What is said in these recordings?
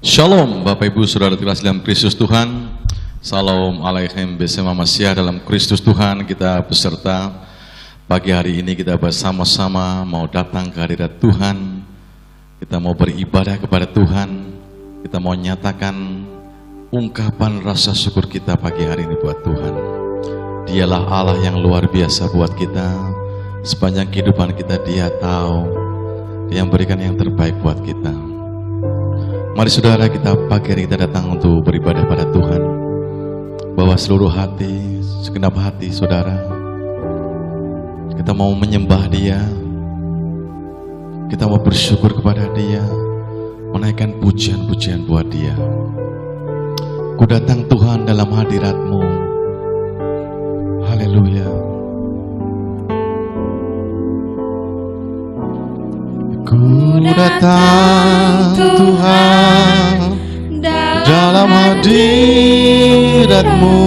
Shalom Bapak Ibu Saudara terkasih dalam Kristus Tuhan. Salam alaikum bersama Masyah dalam Kristus Tuhan. Kita beserta pagi hari ini kita bersama-sama mau datang ke hadirat Tuhan. Kita mau beribadah kepada Tuhan. Kita mau nyatakan ungkapan rasa syukur kita pagi hari ini buat Tuhan. Dialah Allah yang luar biasa buat kita. Sepanjang kehidupan kita Dia tahu, Dia memberikan yang terbaik buat kita. Mari saudara, kita pagi hari kita datang untuk beribadah pada Tuhan. Bawa seluruh hati, segenap hati saudara. Kita mau menyembah Dia. Kita mau bersyukur kepada Dia, menaikkan pujian-pujian buat Dia. Ku datang Tuhan dalam hadirat-Mu. Haleluya. Ku datang Tuhan dalam hadirat-Mu,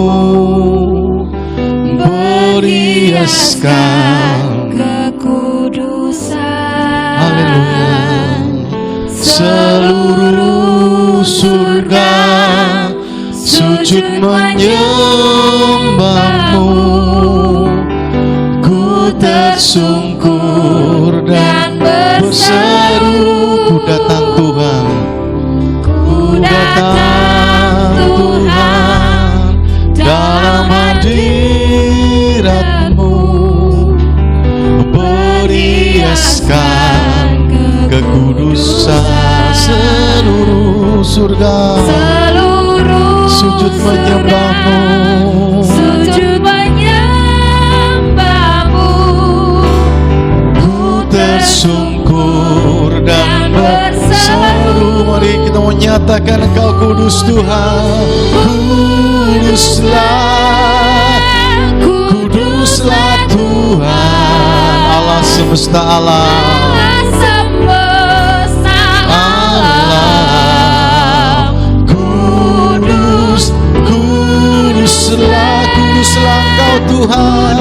berhiaskan kekudusan. Haleluya. Seluruh surga sujud menyembah-Mu. Ku tersungkur dan berseru, ku datang Tuhan, ku datang Tuhan dalam hadirat-Mu, berhiaskan kekudusan. Seluruh surga sujud menyembah-Mu, sujud menyembah-Mu. Ku tersungkur dan berseru. Mari kita menyatakan Engkau kudus Tuhan. Kuduslah Tuhan, Allah semesta alam. Kuduslah Engkau Tuhan.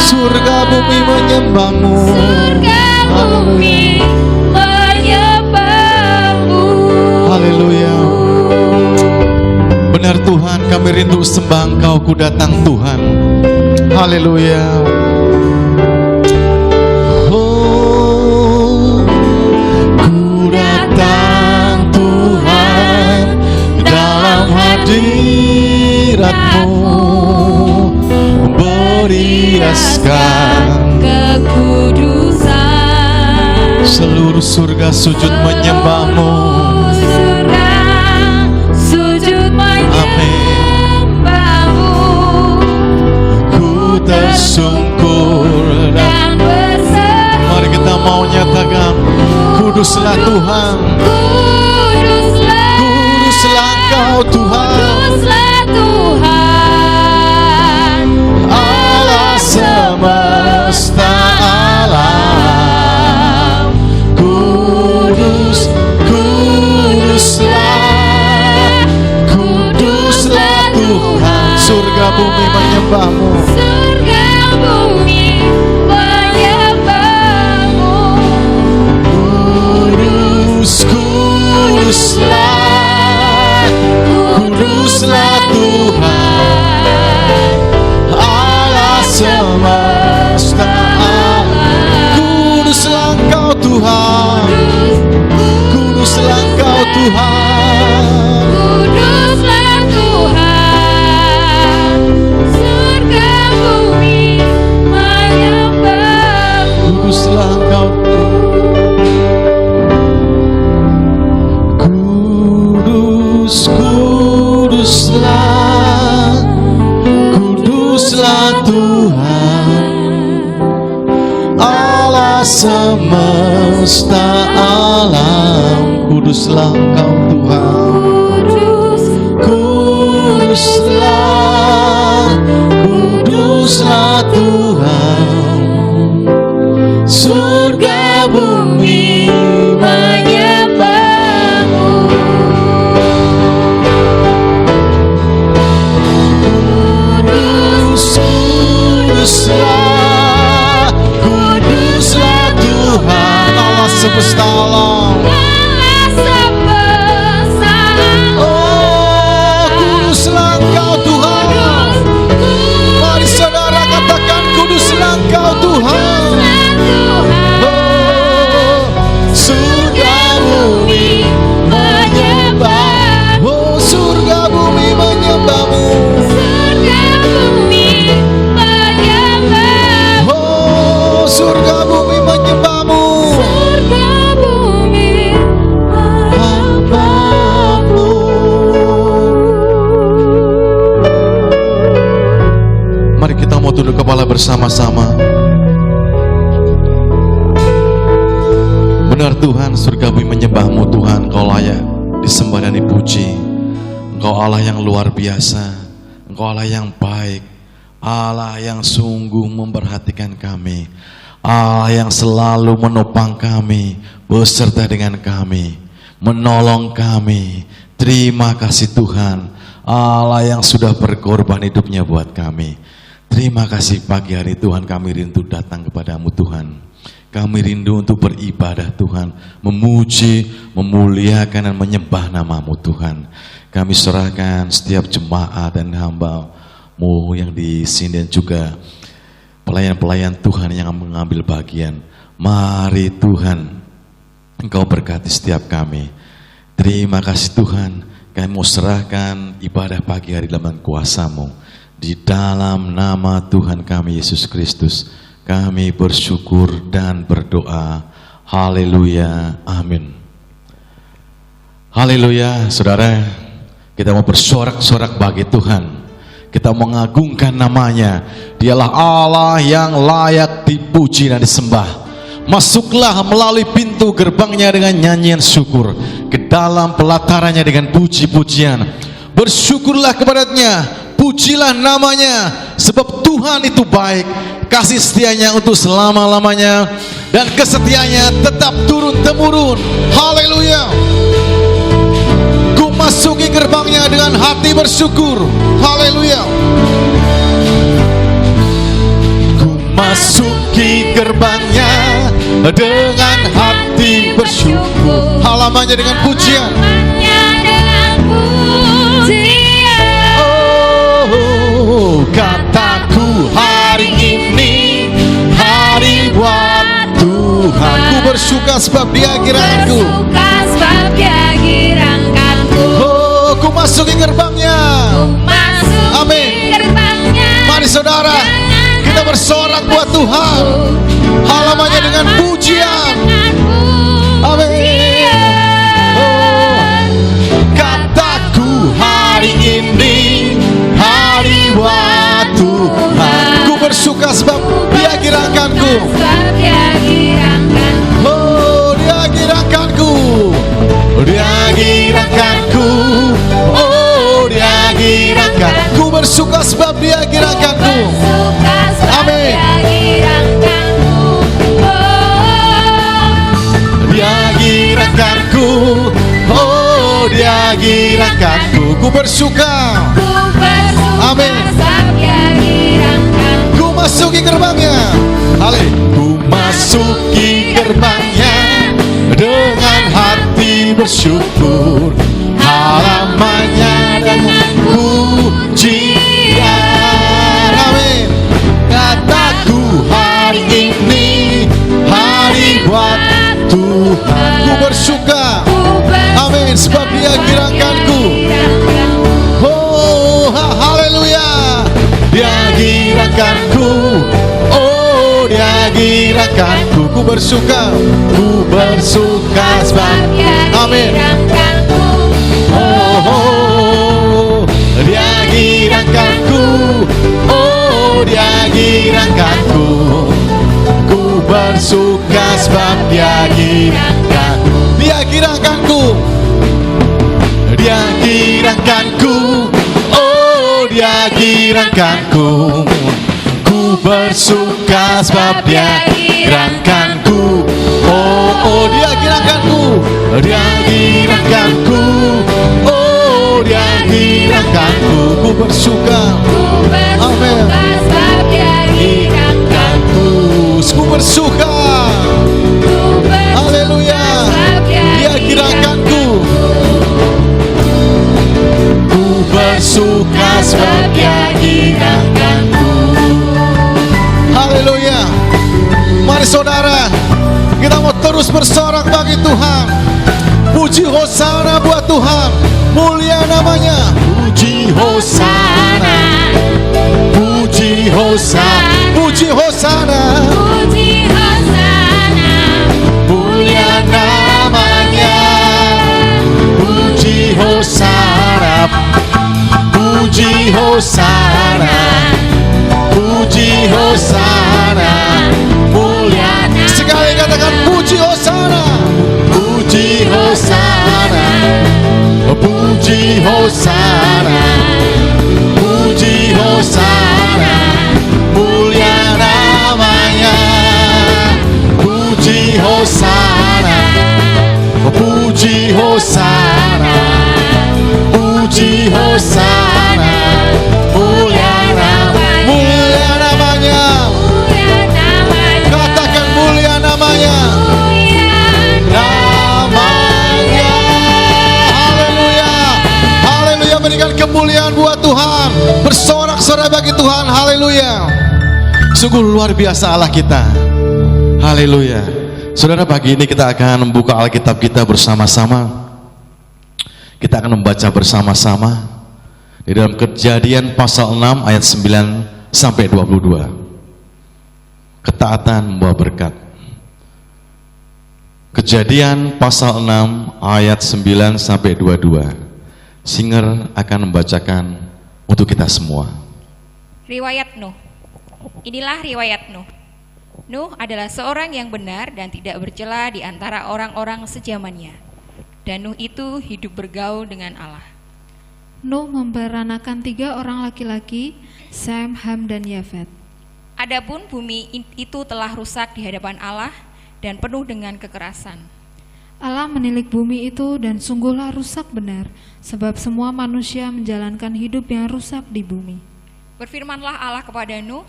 Surga bumi menyembah-Mu. Haleluya. Benar Tuhan, kami rindu sembah Engkau. Ku datang Tuhan. Haleluya. Oh, ku datang Tuhan dalam hadirat-Mu, berhiaskan kekudusan. Seluruh surga sujud menyembah-Mu. Sujud menyembah-Mu. Ku tersungkur dan berseru. Mari kita mau nyatakan kuduslah Tuhan. Kuduslah Engkau Tuhan. Allah semesta alam. Kuduslah Tuhan. Surga bumi menyembah-Mu. Surga bumi menyembah-Mu. Kuduslah Tuhan, Allah semesta alam. Kuduslah Engkau Tuhan. Kuduslah Engkau Tuhan. Kuduslah Tuhan. Surga bumi menyembah-Mu. Kuduslah Engkau. Kuduslah Tuhan, Allah semesta alam. Kuduslah Engkau Tuhan. Kuduslah Tuhan. Surga bumi menyembah-Mu. Kuduslah Tuhan, Allah semesta alam. Allah semesta tunduk kepala bersama-sama. Benar Tuhan, surga bumi menyembah-Mu Tuhan. Engkau layak disembah dan dipuji. Engkau Allah yang luar biasa. Engkau Allah yang baik. Allah yang sungguh memperhatikan kami. Allah yang selalu menopang kami, beserta dengan kami, menolong kami. Terima kasih Tuhan. Allah yang sudah berkorban hidupnya buat kami. Terima kasih pagi hari Tuhan, kami rindu datang kepadamu Tuhan. Kami rindu untuk beribadah Tuhan, memuji, memuliakan dan menyembah namamu Tuhan. Kami serahkan setiap jemaat dan hamba-Mu yang di sini dan juga pelayan-pelayan Tuhan yang mengambil bagian. Mari Tuhan, Engkau berkati setiap kami. Terima kasih Tuhan. Kami mau serahkan ibadah pagi hari dalam kuasa-Mu. Di dalam nama Tuhan kami Yesus Kristus, kami bersyukur dan berdoa. Haleluya, amin. Haleluya, saudara. Kita mau bersorak-sorak bagi Tuhan. Kita mengagungkan namanya. Dialah Allah yang layak dipuji dan disembah. Masuklah melalui pintu gerbangnya dengan nyanyian syukur, ke dalam pelatarannya dengan puji-pujian. Bersyukurlah kepadanya, pujilah namanya, sebab Tuhan itu baik, kasih setianya untuk selama-lamanya, dan kesetiaannya tetap turun-temurun. Haleluya. Ku masuki gerbangnya dengan hati bersyukur. Haleluya. Ku masuki gerbangnya dengan hati bersyukur. Halamannya dengan pujian. Oh, kataku hari ini hari buat Tuhan. Ku bersuka sebab Dia giranganku. Oh, ku masuki gerbangnya. Amin. Mari saudara, kita bersorak buat Tuhan. Halamannya dengan pujian. Amin. Oh, kataku hari ini hari buat Tuhan. Ku bersuka sebab Dia giranganku. Oh, Dia giranganku. Dia giranganku. Oh, Dia giranganku. Ku bersuka sebab Dia giranganku. Amin. Dia giranganku, oh Dia giranganku. Ku bersuka, amin. Ku masuki gerbangnya, ku masuki gerbangnya dengan hati bersyukur. Halamannya dengan pujian, amin. Kataku hari ini hari buat Tuhan. Ku bersuka, amin, sebab Dia giranganku. Oh, haleluya. Dia giranganku. Oh, Dia giranganku. Ku bersuka sebab amin. Oh, Dia giranganku. Oh, Dia giranganku. Ku bersuka sebab Dia giranganku. Dia giranganku. Dia giranganku. Oh, Dia giranganku. Ku bersuka sebab Dia giranganku. Oh, Dia giranganku. Dia giranganku. Oh, Dia giranganku. Ku bersuka. Amin. Ku bersuka. Haleluya. Dia giranganku. Ku bersuka sebab Dia giranganku. Haleluya. Mari saudara, kita mau terus bersorak bagi Tuhan. Puji hosana buat Tuhan. Mulia namanya. Puji hosana. Puji hosana. Puji hosana. Puji hosana. Mulia namanya. Puji hosana. Puji hosana. Puji Puji Hosana, puji Hosana, mulia namanya. Puji Hosana, puji Hosana, puji Hosana, mulia namanya. Mulia namanya. Katakan mulia namanya. Namanya. Haleluya. Haleluya, berikan kemuliaan buat Tuhan. Bersorak-sorai bagi Tuhan. Haleluya. Sungguh luar biasa Allah kita. Haleluya. Saudara, pagi ini kita akan membuka Alkitab kita bersama-sama. Kita akan membaca bersama-sama di dalam Kejadian pasal 6 ayat 9 sampai 22. Ketaatan membawa berkat. Kejadian pasal 6 ayat 9 sampai 22. Singer akan membacakan untuk kita semua. Riwayat Nuh. Inilah riwayat Nuh. Nuh adalah seorang yang benar dan tidak bercela di antara orang-orang sejamannya. Dan Nuh itu hidup bergaul dengan Allah. Nuh memperanakan 3 orang laki-laki, Sem, Ham, dan Yafet. Adapun bumi itu telah rusak di hadapan Allah dan penuh dengan kekerasan. Allah menilik bumi itu dan sungguhlah rusak benar, sebab semua manusia menjalankan hidup yang rusak di bumi. Berfirmanlah Allah kepada Nuh,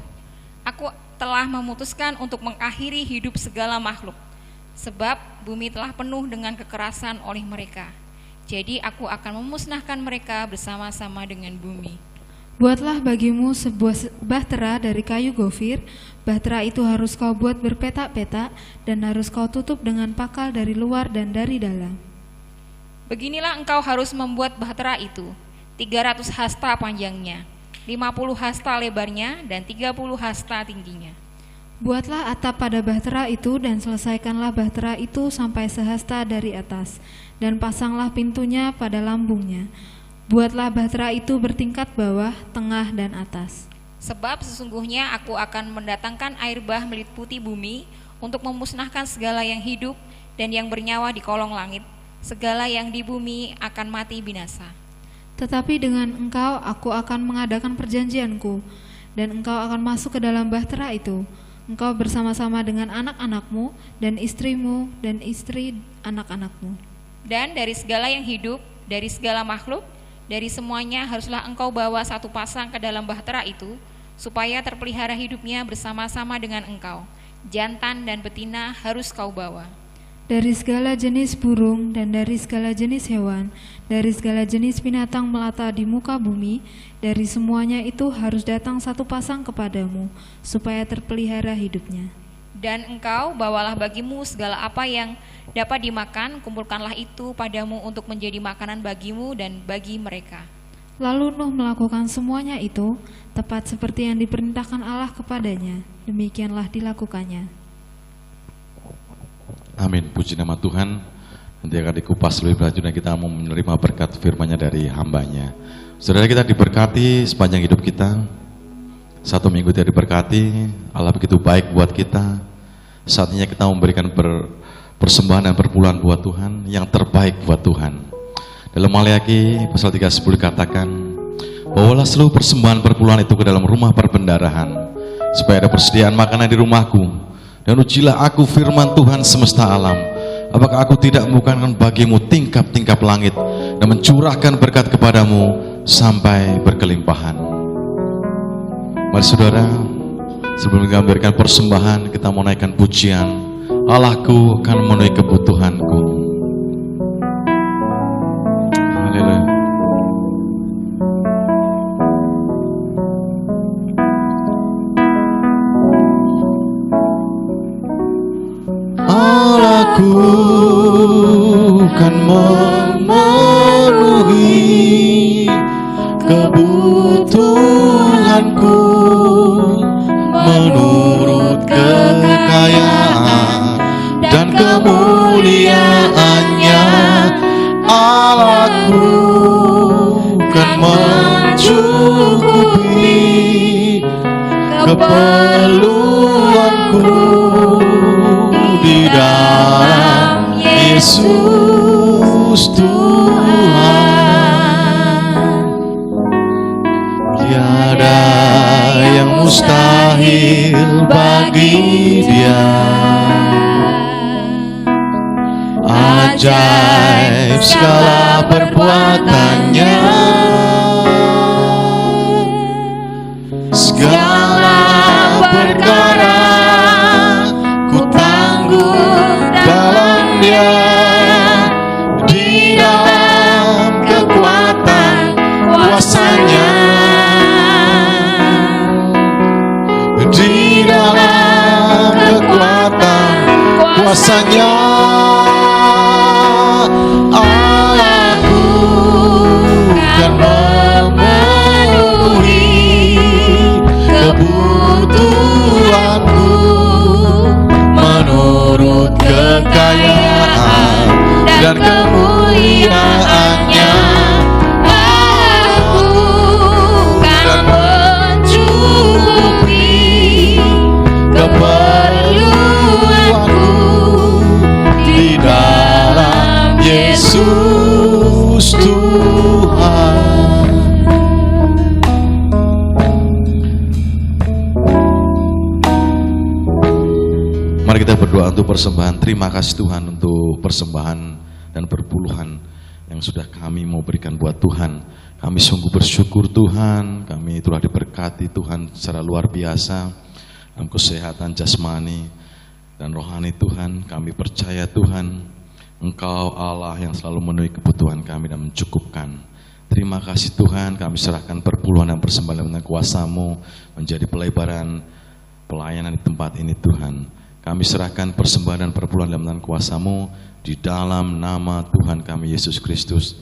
Aku telah memutuskan untuk mengakhiri hidup segala makhluk, sebab bumi telah penuh dengan kekerasan oleh mereka. Jadi aku akan memusnahkan mereka bersama-sama dengan bumi. Buatlah bagimu sebuah bahtera dari kayu gofir. Bahtera itu harus kau buat berpetak-petak dan harus kau tutup dengan pakal dari luar dan dari dalam. Beginilah engkau harus membuat bahtera itu, 300 hasta panjangnya, 50 hasta lebarnya, dan 30 hasta tingginya. Buatlah atap pada bahtera itu dan selesaikanlah bahtera itu sampai sehasta dari atas, dan pasanglah pintunya pada lambungnya. Buatlah bahtera itu bertingkat bawah, tengah, dan atas. Sebab sesungguhnya aku akan mendatangkan air bah meliputi bumi untuk memusnahkan segala yang hidup dan yang bernyawa di kolong langit. Segala yang di bumi akan mati binasa. Tetapi dengan engkau aku akan mengadakan perjanjianku, dan engkau akan masuk ke dalam bahtera itu, engkau bersama-sama dengan anak-anakmu dan istrimu dan istri anak-anakmu. Dan dari segala yang hidup, dari segala makhluk, dari semuanya haruslah engkau bawa satu pasang ke dalam bahtera itu, supaya terpelihara hidupnya bersama-sama dengan engkau. Jantan dan betina harus kau bawa. Dari segala jenis burung dan dari segala jenis hewan, dari segala jenis binatang melata di muka bumi, dari semuanya itu harus datang satu pasang kepadamu, supaya terpelihara hidupnya. Dan engkau bawalah bagimu segala apa yang dapat dimakan, kumpulkanlah itu padamu untuk menjadi makanan bagimu dan bagi mereka. Lalu Nuh melakukan semuanya itu, tepat seperti yang diperintahkan Allah kepadanya, demikianlah dilakukannya. Amin, puji nama Tuhan. Nanti akan dikupas lebih lanjut dan kita mau menerima berkat firman-Nya dari hamba-Nya. Saudara, kita diberkati sepanjang hidup kita. 1 minggu kita diberkati, Allah begitu baik buat kita. Saatnya kita memberikan persembahan dan perpuluhan buat Tuhan, yang terbaik buat Tuhan. Dalam Maleakhi pasal 3:10 dikatakan, bawalah seluruh persembahan perpuluhan itu ke dalam rumah perbendarahan, supaya ada persediaan makanan di rumahku. Dan ujilah aku firman Tuhan semesta alam, apakah aku tidak membukakan bagimu tingkap-tingkap langit dan mencurahkan berkat kepadamu sampai berkelimpahan. Mari saudara, sebelum kita memberikan persembahan, kita mau naikkan pujian. Allahku akan memenuhi kebutuhanku. Haleluya. Allahku kan memenuhi kebutuhanku menurut kekayaan dan kemuliaannya. Allahku kan mencukupi keperluanku di dalam Yesus Tuhan. Tiada yang mustahil bagi Dia. Ajaib segala perbuatannya, segala perkara ku tanggung dalam Dia. Di dalam kekuatan kuasa-Nya, di dalam kekuatan kuasa-Nya, Allahku kan memenuhi kebutuhanku menurut kekayaan dan kemuliaan-Nya. Aku kan mencukupi keperluanku Di dalam Yesus Tuhan. Mari kita berdoa untuk persembahan. Terima kasih Tuhan untuk persembahan dan perpuluhan yang sudah kami mau berikan buat Tuhan. Kami sungguh bersyukur Tuhan, kami telah diberkati Tuhan secara luar biasa dalam kesehatan jasmani dan rohani Tuhan. Kami percaya Tuhan, Engkau Allah yang selalu memenuhi kebutuhan kami dan mencukupkan. Terima kasih Tuhan, kami serahkan perpuluhan dan persembahan dengan kuasa-Mu menjadi pelebaran pelayanan di tempat ini Tuhan. Kami serahkan persembahan dan perpuluhan dalam kuasa-Mu di dalam nama Tuhan kami Yesus Kristus.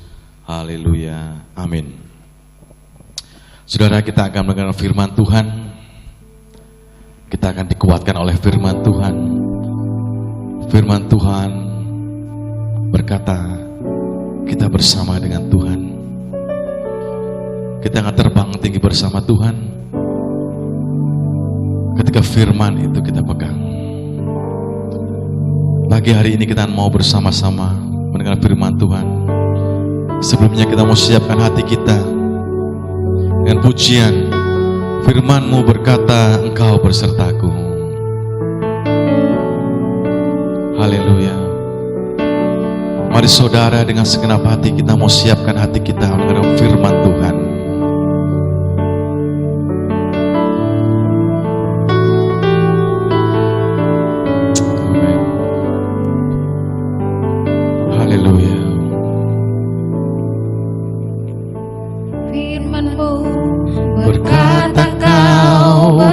Haleluya, amin. Saudara, kita akan mendengar firman Tuhan. Kita akan dikuatkan oleh firman Tuhan. Firman Tuhan berkata, kita bersama dengan Tuhan. Kita akan terbang tinggi bersama Tuhan ketika firman itu kita pegang. Pagi hari ini kita mau bersama-sama mendengar firman Tuhan. Sebelumnya kita mau siapkan hati kita dengan pujian. Firman-Mu berkata, Engkau bersertaku. Haleluya. Mari saudara, dengan segenap hati kita mau siapkan hati kita mendengar firman Tuhan.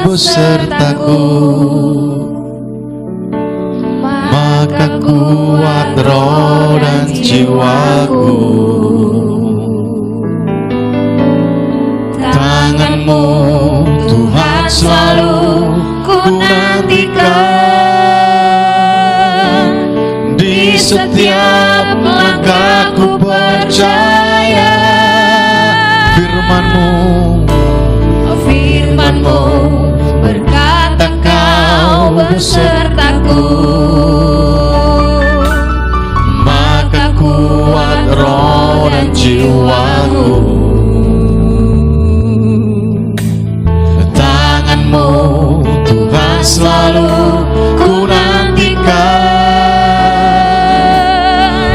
Besertaku, maka kuat roh dan jiwaku. Tangan-Mu Tuhan selalu ku nantikan. Di setiap langkah ku percaya firman-Mu. Firman-Mu berkata Kau besertaku, maka kuat roh dan jiwaku. Tangan-Mu Tuhan selalu ku nantikan.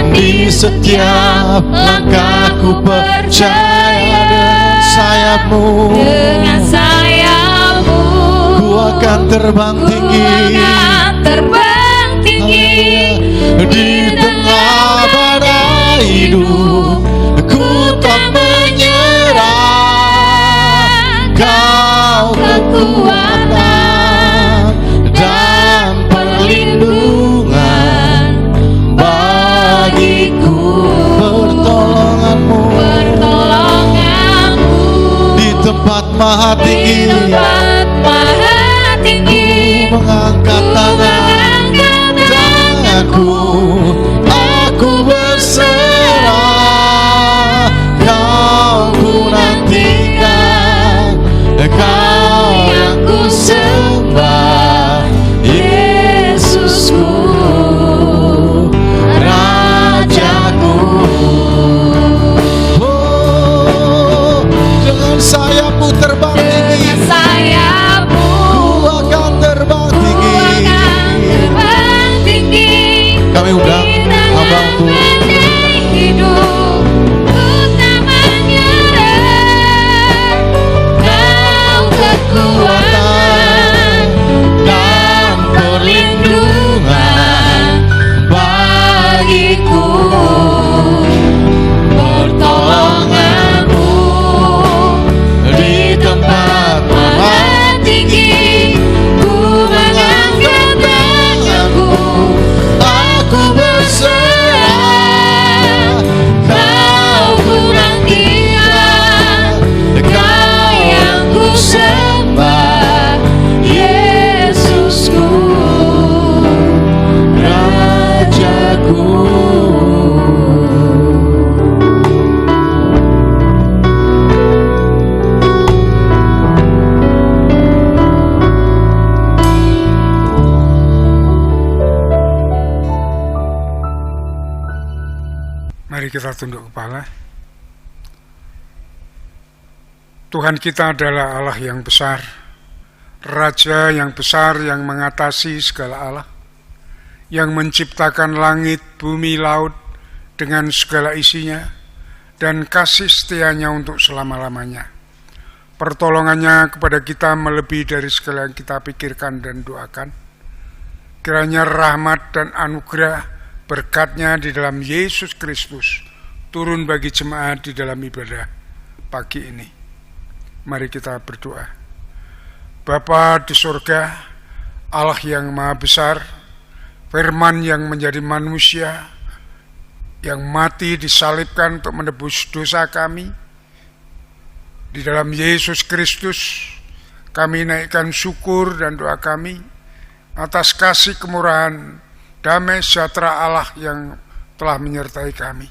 Di setiap langkahku percaya dengan sayap-Mu. Dengan sayap-Mu ku akan terbang tinggi, di tengah badai hidup. Ku tak menyerah, Kau kekuatan dan perlindungan bagiku. Pertolongan-Mu di tempat maha tinggi, mengangkat tanganku, aku berserah. Kau ku nantikan, Kau yang ku sembah, Yesusku, Rajaku. Oh, dengan sayap-Mu terbang dengan tinggi, sayapmu. ku akan terbang Ku tinggi. akan terbang tinggi. Kami undang hamba untuk Pendek hidup, ku tak menyerah. Kau kekuatan dan perlindungan bagiku. Pertolonganmu di tempat mana tinggi. Ku mengangkat tanganku, aku berserah. Kau ku nantikan, Kau yang ku sembah, Yesusku, Rajaku. Mari kita tunduk kepala. Tuhan kita adalah Allah yang besar, Raja yang besar yang mengatasi segala Allah, yang menciptakan langit, bumi, laut dengan segala isinya, dan kasih setianya untuk selama-lamanya. Pertolongannya kepada kita melebihi dari segala yang kita pikirkan dan doakan. Kiranya rahmat dan anugerah berkat-Nya di dalam Yesus Kristus turun bagi jemaat di dalam ibadah pagi ini. Mari kita berdoa. Bapa di surga, Allah yang maha besar, Firman yang menjadi manusia, yang mati disalibkan untuk menebus dosa kami, di dalam Yesus Kristus kami naikkan syukur dan doa kami atas kasih kemurahan, damai sejahtera Allah yang telah menyertai kami.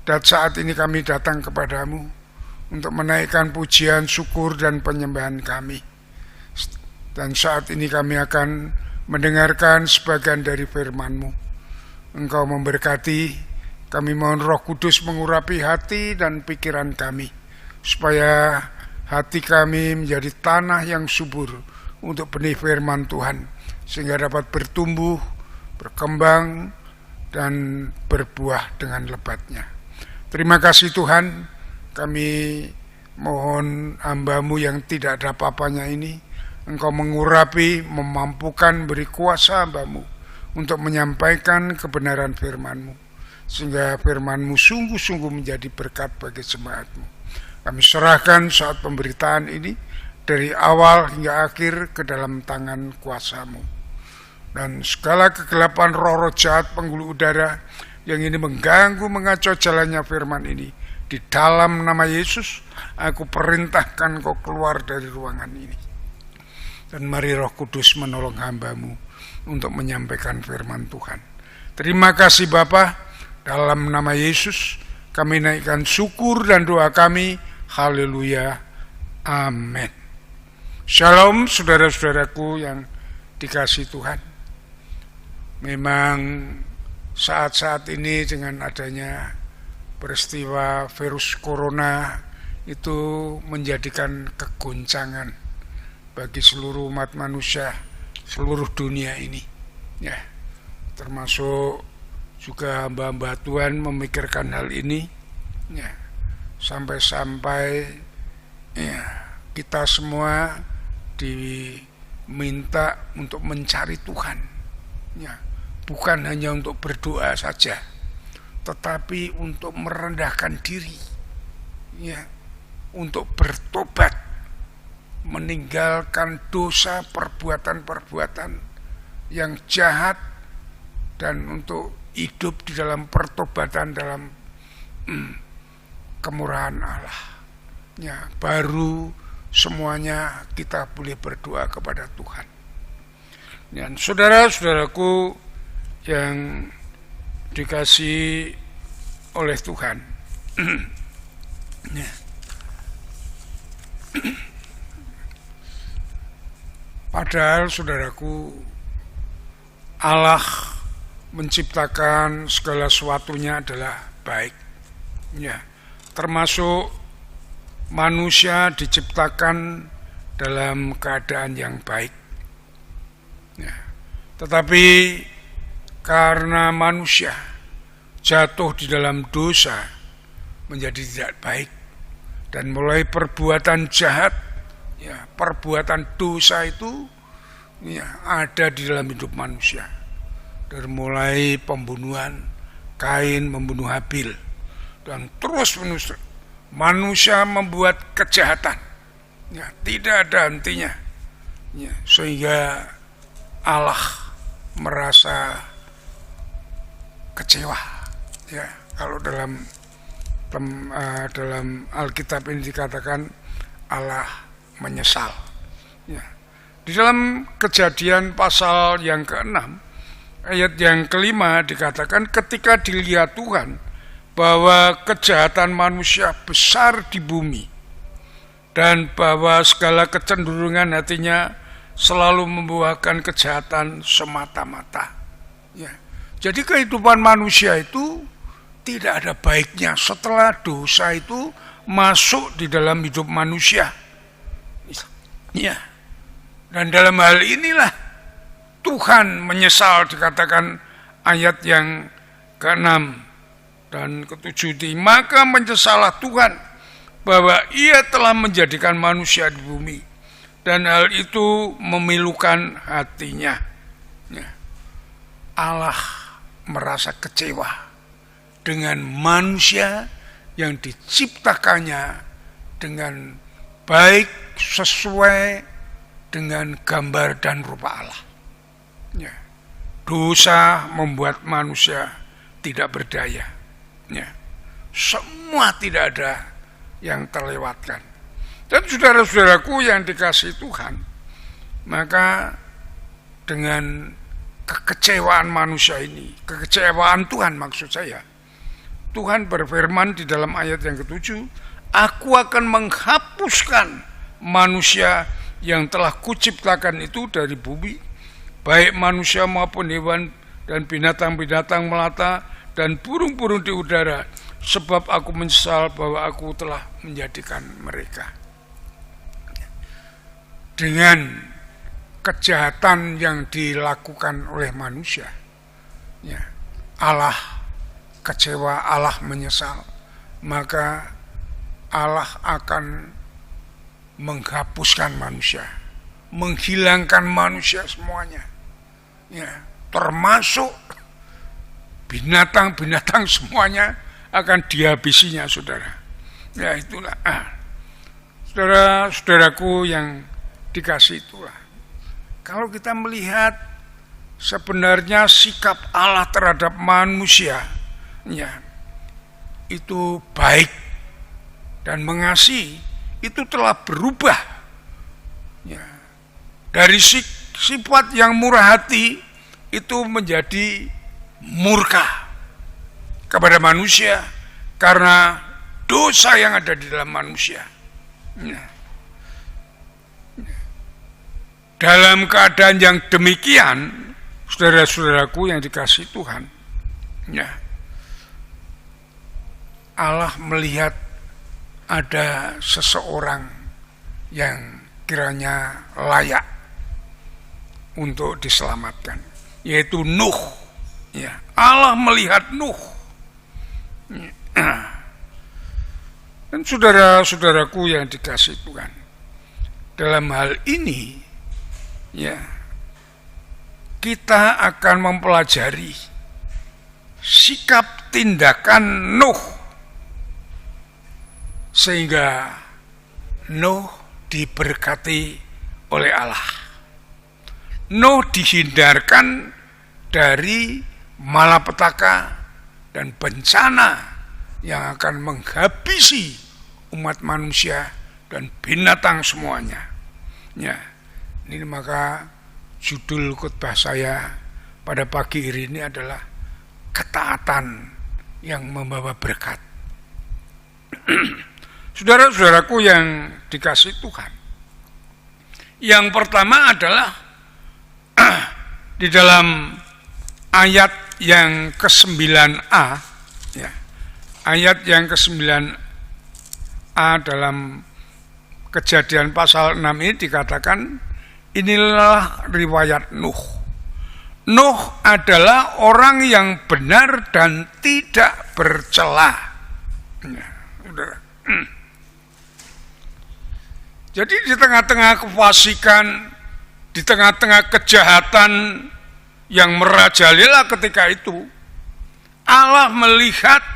Dan saat ini kami datang kepadamu untuk menaikkan pujian, syukur, dan penyembahan kami. Dan saat ini kami akan mendengarkan sebagian dari firman-Mu. Engkau memberkati, kami mohon Roh Kudus mengurapi hati dan pikiran kami, supaya hati kami menjadi tanah yang subur untuk benih firman Tuhan, sehingga dapat bertumbuh, berkembang, dan berbuah dengan lebatnya. Terima kasih Tuhan, kami mohon hamba-Mu yang tidak ada apa-apanya ini, Engkau mengurapi, memampukan, beri kuasa hamba-Mu untuk menyampaikan kebenaran firman-Mu, sehingga firman-Mu sungguh-sungguh menjadi berkat bagi jemaat-Mu. Kami serahkan saat pemberitaan ini dari awal hingga akhir ke dalam tangan kuasa-Mu. Dan segala kegelapan roh-roh jahat penghulu udara yang ini mengganggu, mengacau jalannya firman ini, di dalam nama Yesus aku perintahkan kau keluar dari ruangan ini. Dan mari Roh Kudus menolong hamba-Mu untuk menyampaikan firman Tuhan. Terima kasih Bapa, dalam nama Yesus kami naikkan syukur dan doa kami. Haleluya, amin. Shalom saudara-saudaraku yang dikasihi Tuhan. Memang saat-saat ini dengan adanya peristiwa virus corona itu menjadikan kegoncangan bagi seluruh umat manusia, seluruh dunia ini, ya, termasuk juga hamba-hamba Tuhan memikirkan hal ini, ya, sampai-sampai ya, kita semua diminta untuk mencari Tuhan, ya, bukan hanya untuk berdoa saja, tetapi untuk merendahkan diri, ya, untuk bertobat, meninggalkan dosa, perbuatan-perbuatan yang jahat, dan untuk hidup di dalam pertobatan, dalam kemurahan Allah. Ya, baru semuanya kita boleh berdoa kepada Tuhan. Dan saudara-saudaraku yang dikasihi oleh Tuhan, ya. Padahal saudaraku, Allah menciptakan segala sesuatunya adalah baik, ya, termasuk manusia diciptakan dalam keadaan yang baik. Ya. Tetapi karena manusia jatuh di dalam dosa menjadi tidak baik, dan mulai perbuatan jahat, ya, perbuatan dosa itu ya, ada di dalam hidup manusia. Dari mulai pembunuhan, Kain membunuh Habil, dan terus menerus manusia membuat kejahatan, ya, tidak ada hentinya, ya, sehingga Allah merasa kecewa. Ya, kalau dalam Alkitab ini dikatakan Allah menyesal. Ya. Di dalam Kejadian pasal yang ke-6 ayat yang ke-5 dikatakan, ketika dilihat Tuhan bahwa kejahatan manusia besar di bumi dan bahwa segala kecenderungan hatinya selalu membuahkan kejahatan semata-mata. Ya. Jadi kehidupan manusia itu tidak ada baiknya setelah dosa itu masuk di dalam hidup manusia. Ya. Dan dalam hal inilah Tuhan menyesal, dikatakan ayat yang ke-6 dan ke-7. Maka menyesallah Tuhan bahwa ia telah menjadikan manusia di bumi, dan hal itu memilukan hatinya. Ya. Allah merasa kecewa dengan manusia yang diciptakannya dengan baik sesuai dengan gambar dan rupa Allah. Ya. Dosa membuat manusia tidak berdaya. Ya. Semua tidak ada yang terlewatkan. Dan saudara-saudaraku yang dikasihi Tuhan, maka dengan kekecewaan manusia ini, kekecewaan Tuhan maksud saya, Tuhan berfirman di dalam ayat yang ke-7, aku akan menghapuskan manusia yang telah kuciptakan itu dari bumi, baik manusia maupun hewan dan binatang-binatang melata dan burung-burung di udara, sebab aku menyesal bahwa aku telah menjadikan mereka. Dengan kejahatan yang dilakukan oleh manusia, ya, Allah kecewa, Allah menyesal, maka Allah akan menghapuskan manusia, menghilangkan manusia semuanya, ya, termasuk binatang-binatang semuanya akan dihabisinya, saudara. Ya, itulah saudara-saudaraku yang dikasih itulah. Kalau kita melihat sebenarnya sikap Allah terhadap manusia, ya, itu baik dan mengasihi, itu telah berubah, ya, dari sifat yang murah hati itu menjadi murka kepada manusia karena dosa yang ada di dalam manusia. Ya. Dalam keadaan yang demikian, saudara-saudaraku yang dikasihi Tuhan, ya, Allah melihat ada seseorang yang kiranya layak untuk diselamatkan, yaitu Nuh. Ya, Allah melihat Nuh. Dan saudara-saudaraku yang dikasihi Tuhan, dalam hal ini, ya, kita akan mempelajari sikap tindakan Nuh sehingga Nuh diberkati oleh Allah. Nuh dihindarkan dari malapetaka dan bencana yang akan menghabisi umat manusia dan binatang semuanya. Ya, ini maka judul khotbah saya pada pagi hari ini adalah ketaatan yang membawa berkat. Saudara-saudaraku yang dikasihi Tuhan, yang pertama adalah di dalam ayat yang ke-9a, ya, ayat yang ke-9a A dalam Kejadian pasal 6 ini dikatakan inilah riwayat Nuh. Nuh adalah orang yang benar dan tidak bercela. Ya, saudara. Jadi di tengah-tengah kefasikan, di tengah-tengah kejahatan yang merajalela ketika itu, Allah melihat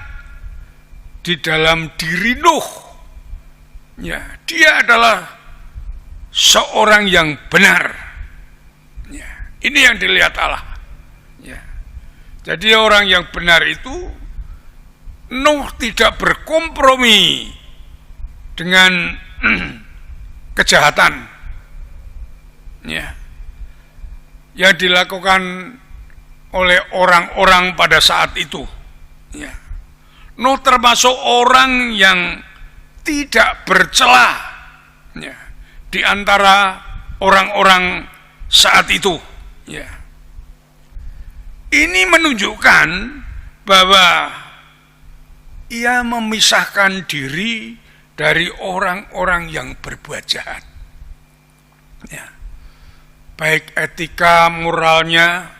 di dalam diri Nuh. Ya, dia adalah seorang yang benar. Ya, ini yang dilihat Allah. Ya. Jadi orang yang benar itu, Nuh tidak berkompromi dengan kejahatan. Ya. Yang dilakukan oleh orang-orang pada saat itu. Ya. Nuh termasuk orang yang tidak bercela, ya, di antara orang-orang saat itu. Ya. Ini menunjukkan bahwa ia memisahkan diri dari orang-orang yang berbuat jahat. Ya. Baik etika moralnya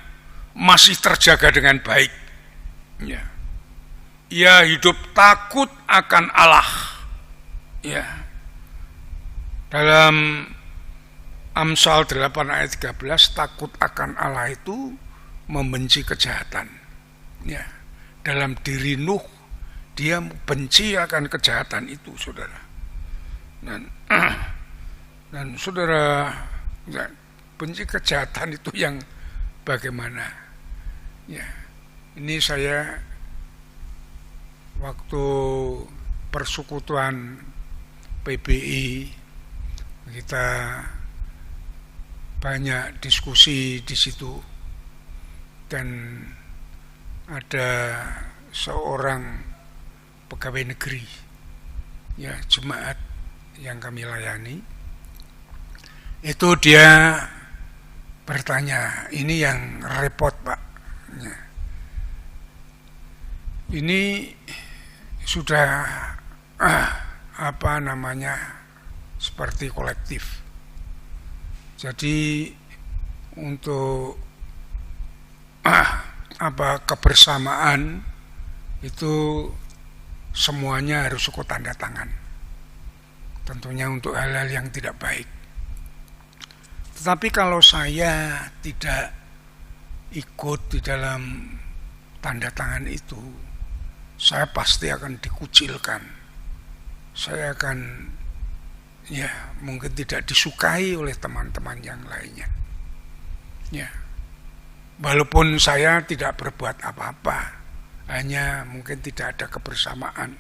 masih terjaga dengan baik. Ya. Ia hidup takut akan Allah. Ya. Dalam Amsal 8 ayat 13, takut akan Allah itu membenci kejahatan. Ya. Dalam diri Nuh, dia benci akan kejahatan itu, saudara. Dan saudara, ya, benci kejahatan itu yang bagaimana? Ya. Ini saya waktu persekutuan PBI, kita banyak diskusi di situ, dan ada seorang pegawai negeri, ya, jemaat yang kami layani, itu dia bertanya, ini yang repot Pak, ya. Ini sudah seperti kolektif. Jadi untuk kebersamaan itu semuanya harus ikut tanda tangan. Tentunya untuk hal-hal yang tidak baik. Tetapi kalau saya tidak ikut di dalam tanda tangan itu, saya pasti akan dikucilkan. Saya akan, ya, mungkin tidak disukai oleh teman-teman yang lainnya. Ya. Walaupun saya tidak berbuat apa-apa, hanya mungkin tidak ada kebersamaan.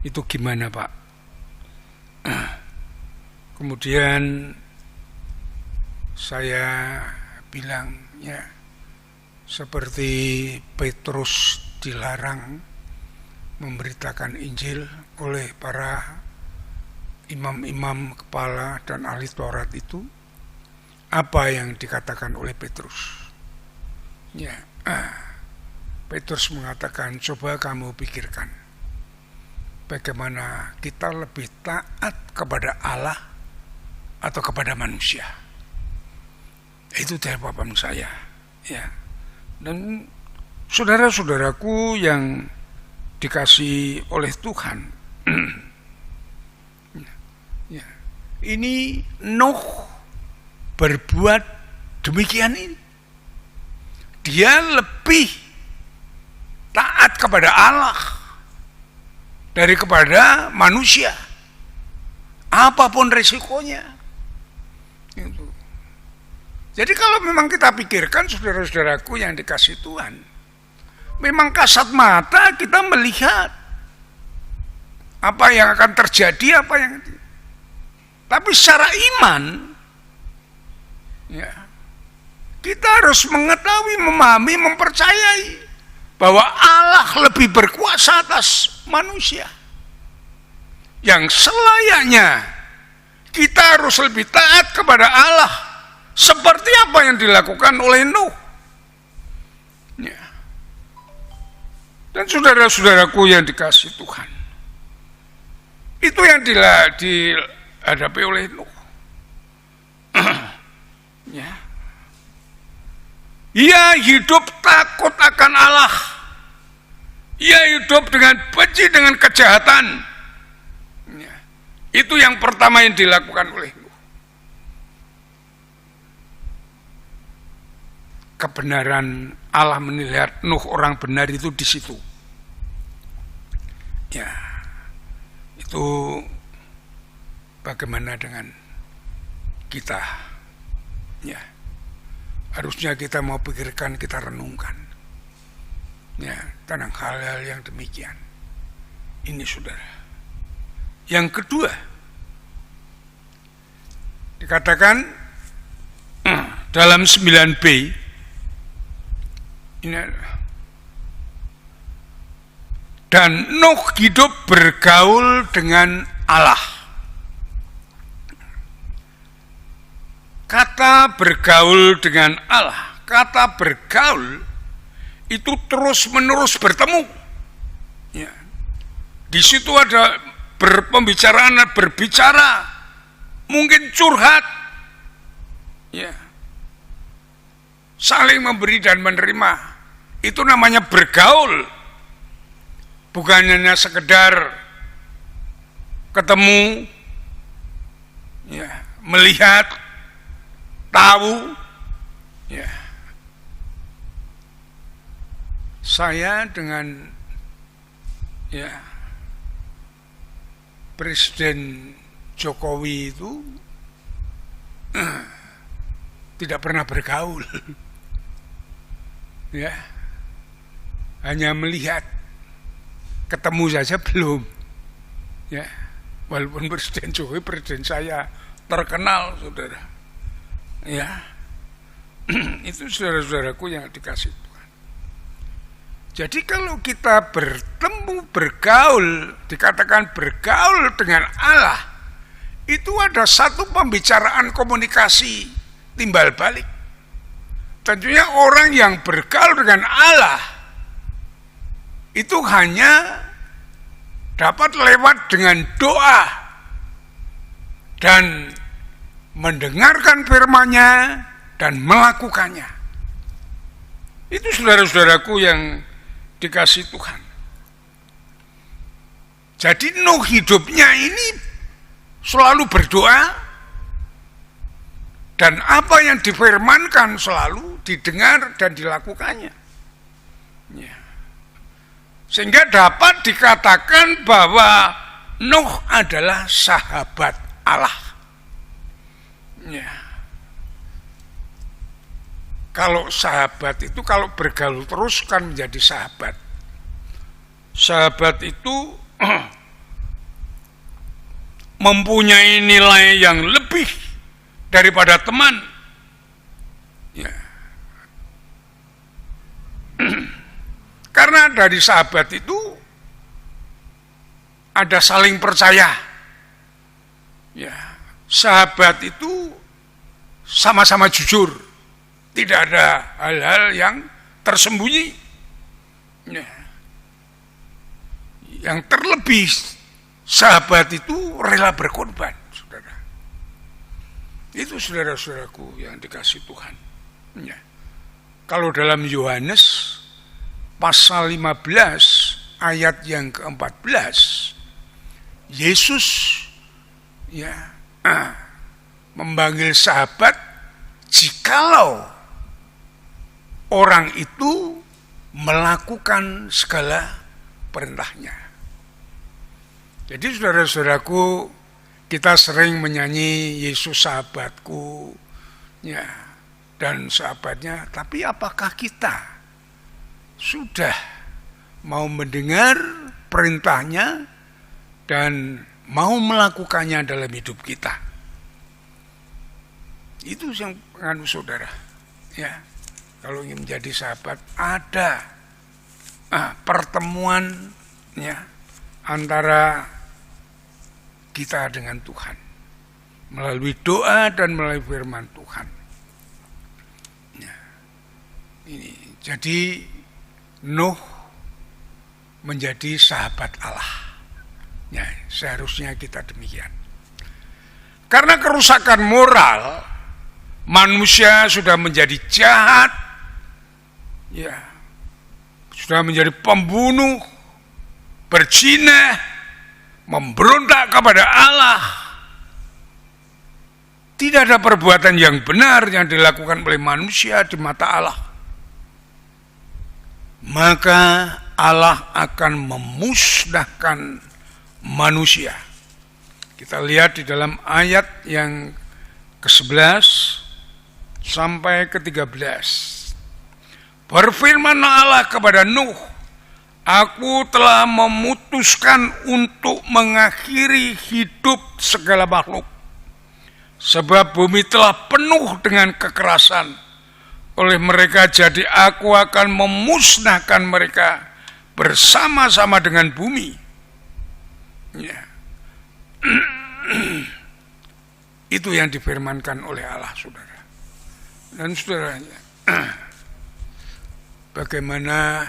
Itu gimana, Pak? Kemudian saya bilang, ya, seperti Petrus dilarang memberitakan Injil oleh para imam-imam kepala dan ahli Taurat itu, apa yang dikatakan oleh Petrus? Ya, Petrus mengatakan, coba kamu pikirkan, bagaimana kita lebih taat kepada Allah atau kepada manusia? Itu jawaban saya. Ya, dan saudara-saudaraku yang dikasihi oleh Tuhan, ya, ini Nuh berbuat demikian ini. Dia lebih taat kepada Allah dari kepada manusia, apapun resikonya. Itu. Jadi kalau memang kita pikirkan, saudara-saudaraku yang dikasihi Tuhan, memang kasat mata kita melihat apa yang akan terjadi, tapi secara iman, ya, kita harus mengetahui, memahami, mempercayai bahwa Allah lebih berkuasa atas manusia. Yang selayaknya kita harus lebih taat kepada Allah seperti apa yang dilakukan oleh Nuh. Ya. Dan saudara-saudaraku yang dikasihi Tuhan, Itu yang dihadapi oleh Nuh. Ya. Ia hidup takut akan Allah. Ia hidup dengan benci dengan kejahatan. Ya. Itu yang pertama yang dilakukan oleh Nuh. Kebenaran Allah menilai Nuh orang benar itu di situ. Ya. Itu bagaimana dengan kita? Ya. Harusnya kita mau pikirkan, kita renungkan. Ya, tentang hal-hal yang demikian. Ini saudara. Yang kedua, dikatakan dalam 9b, ini adalah, dan Nuh hidup bergaul dengan Allah. Kata bergaul dengan Allah, kata bergaul itu terus-menerus bertemu. Ya. Di situ ada berpembicaraan, berbicara, mungkin curhat, ya. Saling memberi dan menerima. Itu namanya bergaul. Bukan hanya sekedar ketemu, ya, melihat, tahu, ya. Saya dengan Presiden Jokowi itu tidak pernah bergaul, ya, hanya melihat, ketemu saja belum, ya. Walaupun Presiden Jokowi presiden saya terkenal, saudara, ya. Itu saudara-saudaraku yang dikasih Tuhan. Jadi kalau kita bertemu, bergaul, dikatakan bergaul dengan Allah, itu ada satu pembicaraan komunikasi timbal balik. Tentunya orang yang bergaul dengan Allah itu hanya dapat lewat dengan doa dan mendengarkan firman-Nya dan melakukannya. Itu saudara-saudaraku yang dikasih Tuhan. Jadi Nuh hidupnya ini selalu berdoa, dan apa yang difirmankan selalu didengar dan dilakukannya. Ya. Sehingga dapat dikatakan bahwa Nuh adalah sahabat Allah. Ya. Kalau sahabat itu kalau bergaul terus kan menjadi sahabat. Sahabat itu mempunyai nilai yang lebih daripada teman. Ya. Karena dari sahabat itu ada saling percaya. Ya. Sahabat itu sama-sama jujur. Tidak ada hal-hal yang tersembunyi. Ya. Yang terlebih, sahabat itu rela berkorban, saudara. Itu saudara-saudaraku yang dikasih Tuhan. Ya. Kalau dalam Yohanes pasal 15 ayat yang ke-14, Yesus memanggil sahabat jikalau orang itu melakukan segala perintahnya. Jadi saudara-saudaraku, kita sering menyanyi Yesus sahabatku, ya, dan sahabatnya. Tapi apakah kita sudah mau mendengar perintahnya dan mau melakukannya dalam hidup kita? Itu yang mengandung saudara, ya. Kalau ingin menjadi sahabat, ada pertemuan, ya, antara kita dengan Tuhan melalui doa dan melalui firman Tuhan. Ya. Ini jadi Nuh menjadi sahabat Allah. Ya, seharusnya kita demikian. Karena kerusakan moral, manusia sudah menjadi jahat, ya, sudah menjadi pembunuh, berzina, memberontak kepada Allah. Tidak ada perbuatan yang benar yang dilakukan oleh manusia di mata Allah. Maka Allah akan memusnahkan manusia. Kita lihat di dalam ayat yang ke-11 sampai ke-13. Berfirman Allah kepada Nuh, Aku telah memutuskan untuk mengakhiri hidup segala makhluk. Sebab bumi telah penuh dengan kekerasan oleh mereka, jadi aku akan memusnahkan mereka bersama-sama dengan bumi. Ya. Itu yang difirmankan oleh Allah, saudara. Dan saudaranya, bagaimana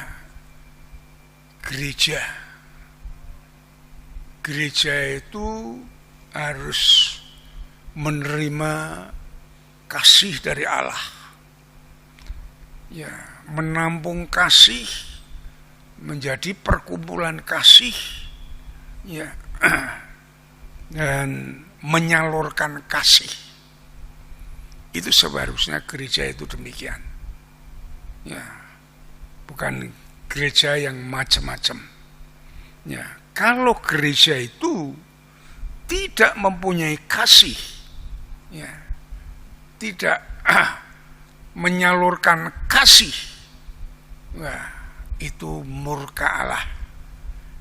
gereja itu harus menerima kasih dari Allah, ya, menampung kasih, menjadi perkumpulan kasih, ya, dan menyalurkan kasih. Itu seharusnya gereja itu demikian, ya, bukan gereja yang macam-macam. Ya, kalau gereja itu tidak mempunyai kasih, ya, tidak menyalurkan kasih, wah, itu murka Allah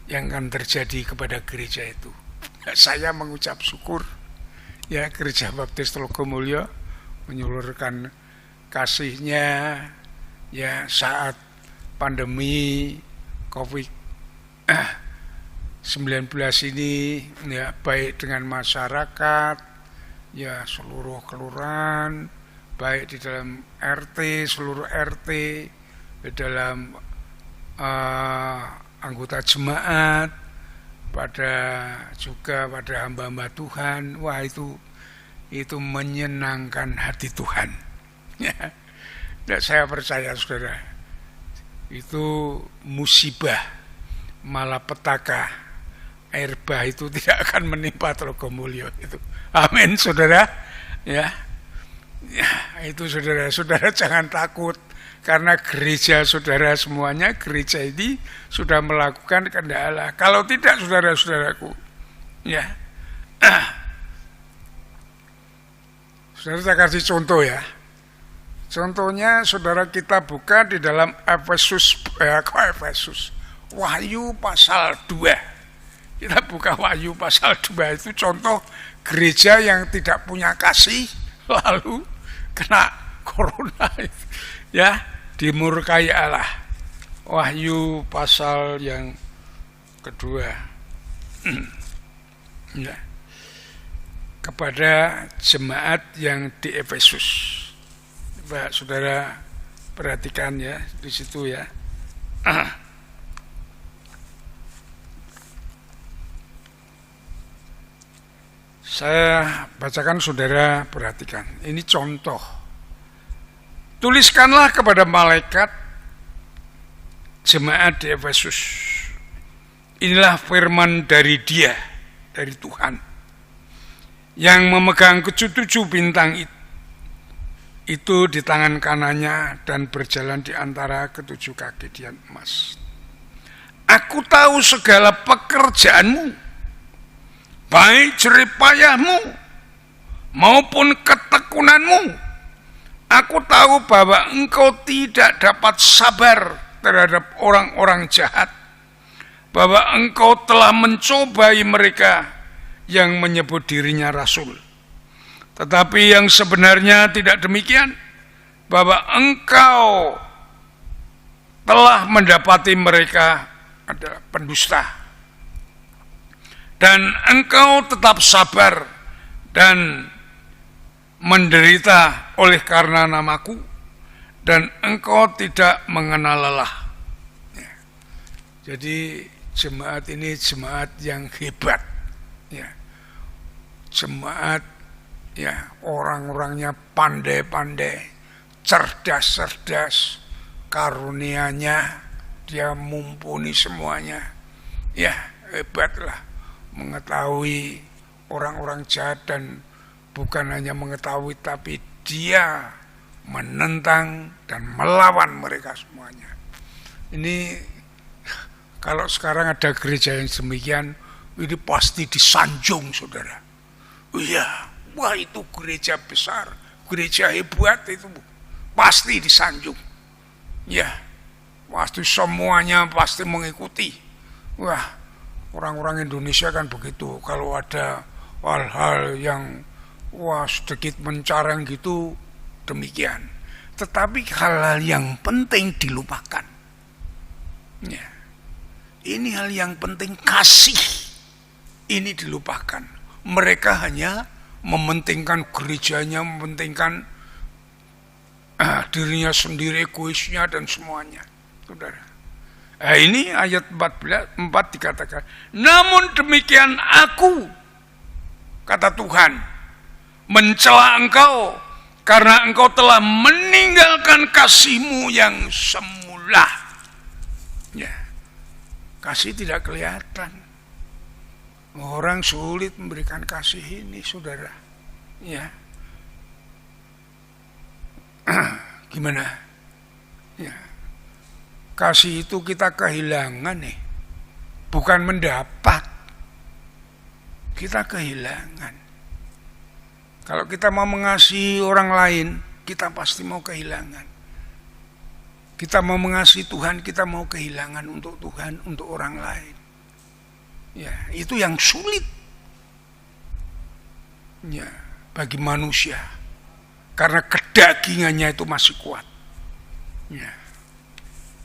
yang akan terjadi kepada gereja itu. Ya, saya mengucap syukur, ya, Gereja Baptis Telogomulyo menyalurkan kasihnya, ya, saat pandemi COVID-19 ini, ya, baik dengan masyarakat, ya, seluruh kelurahan, baik di dalam RT, seluruh RT, di dalam anggota jemaat, juga pada hamba-hamba Tuhan. Wah, itu menyenangkan hati Tuhan. Ya, dan saya percaya, saudara, itu musibah, malapetaka, air bah itu tidak akan menimpa Telogomulyo itu. Amin, saudara. Ya, itu saudara jangan takut, karena gereja saudara semuanya, gereja ini sudah melakukan kehendak Allah. Kalau tidak, saudara-saudaraku, ya, saudara, saya kasih contoh, ya. Contohnya, saudara, kita buka di dalam Wahyu pasal 2. Kita buka Wahyu pasal 2, itu contoh gereja yang tidak punya kasih, lalu kena corona, ya, dimurkai Allah. Wahyu pasal yang kedua, ya, kepada jemaat yang di Efesus. Coba saudara perhatikan, ya, di situ, ya. Saya bacakan, saudara perhatikan. Ini contoh. Tuliskanlah kepada malaikat jemaat di Efesus. Inilah firman dari Dia, dari Tuhan, yang memegang ketujuh bintang itu di tangan kanannya dan berjalan di antara ketujuh kaki dian emas. Aku tahu segala pekerjaanmu, baik jeripayahmu maupun ketekunanmu. Aku tahu bahwa engkau tidak dapat sabar terhadap orang-orang jahat, bahwa engkau telah mencobai mereka yang menyebut dirinya rasul. Tetapi yang sebenarnya tidak demikian, bahwa engkau telah mendapati mereka adalah pendusta. Dan engkau tetap sabar dan menderita oleh karena namaku, dan engkau tidak mengenal lelah. Ya. Jadi jemaat ini jemaat yang hebat, ya. Jemaat, ya, orang-orangnya pandai-pandai, cerdas-cerdas, karunia-Nya dia mumpuni semuanya, ya, hebatlah, mengetahui orang-orang jahat, dan bukan hanya mengetahui tapi dia menentang dan melawan mereka semuanya. Ini kalau sekarang ada gereja yang demikian, ini pasti disanjung, saudara. Oh iya, wah itu gereja besar, gereja hebat, itu pasti disanjung. Ya, pasti semuanya pasti mengikuti. Wah, orang-orang Indonesia kan begitu. Kalau ada hal-hal yang sedikit mencareng gitu, demikian. Tetapi hal-hal yang penting dilupakan. Ya. Ini hal yang penting, kasih ini dilupakan. Mereka hanya mementingkan gerejanya, mementingkan dirinya sendiri, egoisnya dan semuanya. Saudara. Ini ayat 4 dikatakan, namun demikian aku, kata Tuhan, mencela engkau karena engkau telah meninggalkan kasihmu yang semula. Ya, kasih tidak kelihatan. Orang sulit memberikan kasih ini, saudara. Ya, gimana? Ya, kasih itu kita kehilangan nih, bukan mendapat. Kita kehilangan. Kalau kita mau mengasihi orang lain, kita pasti mau kehilangan. Kita mau mengasihi Tuhan, kita mau kehilangan untuk Tuhan, untuk orang lain. Ya, itu yang sulit. Ya, bagi manusia. Karena kedagingannya itu masih kuat. Ya.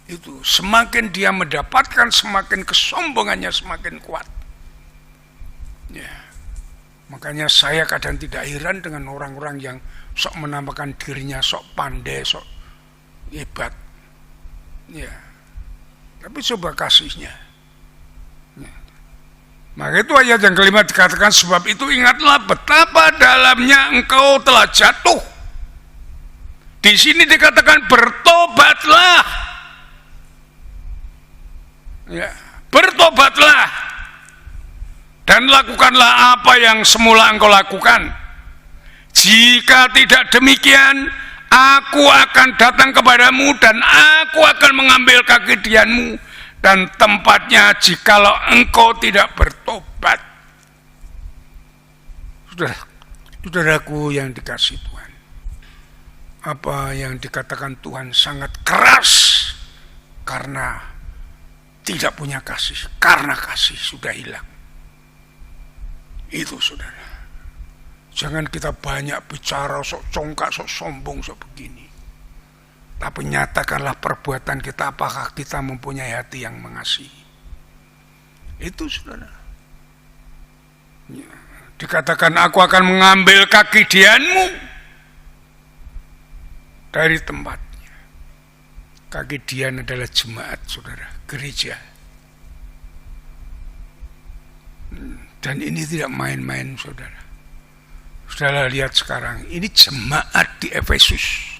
Itu semakin dia mendapatkan, semakin kesombongannya semakin kuat. Ya. Makanya saya kadang tidak heran dengan orang-orang yang sok menamakan dirinya sok pandai, sok hebat. Ya. Tapi coba kasihnya. Ya. Maka itu ayat yang kelima dikatakan, sebab itu ingatlah betapa dalamnya engkau telah jatuh. Di sini dikatakan bertobatlah. Ya, bertobatlah. Dan lakukanlah apa yang semula engkau lakukan. Jika tidak demikian, aku akan datang kepadamu dan aku akan mengambil kegidianmu dan tempatnya jikalau engkau tidak bertobat. Saudaraku yang dikasihi Tuhan, apa yang dikatakan Tuhan sangat keras karena tidak punya kasih, karena kasih sudah hilang. Itu saudara. Jangan kita banyak bicara sok congkak, sok sombong, sok begini. Tapi nyatakanlah perbuatan kita, apakah kita mempunyai hati yang mengasihi. Itu saudara. Ya. Dikatakan aku akan mengambil kegidianmu dari tempatnya. Kegidian adalah jemaat saudara, gereja. Dan ini tidak main-main saudara. Saudara lihat sekarang, ini jemaat di Efesus.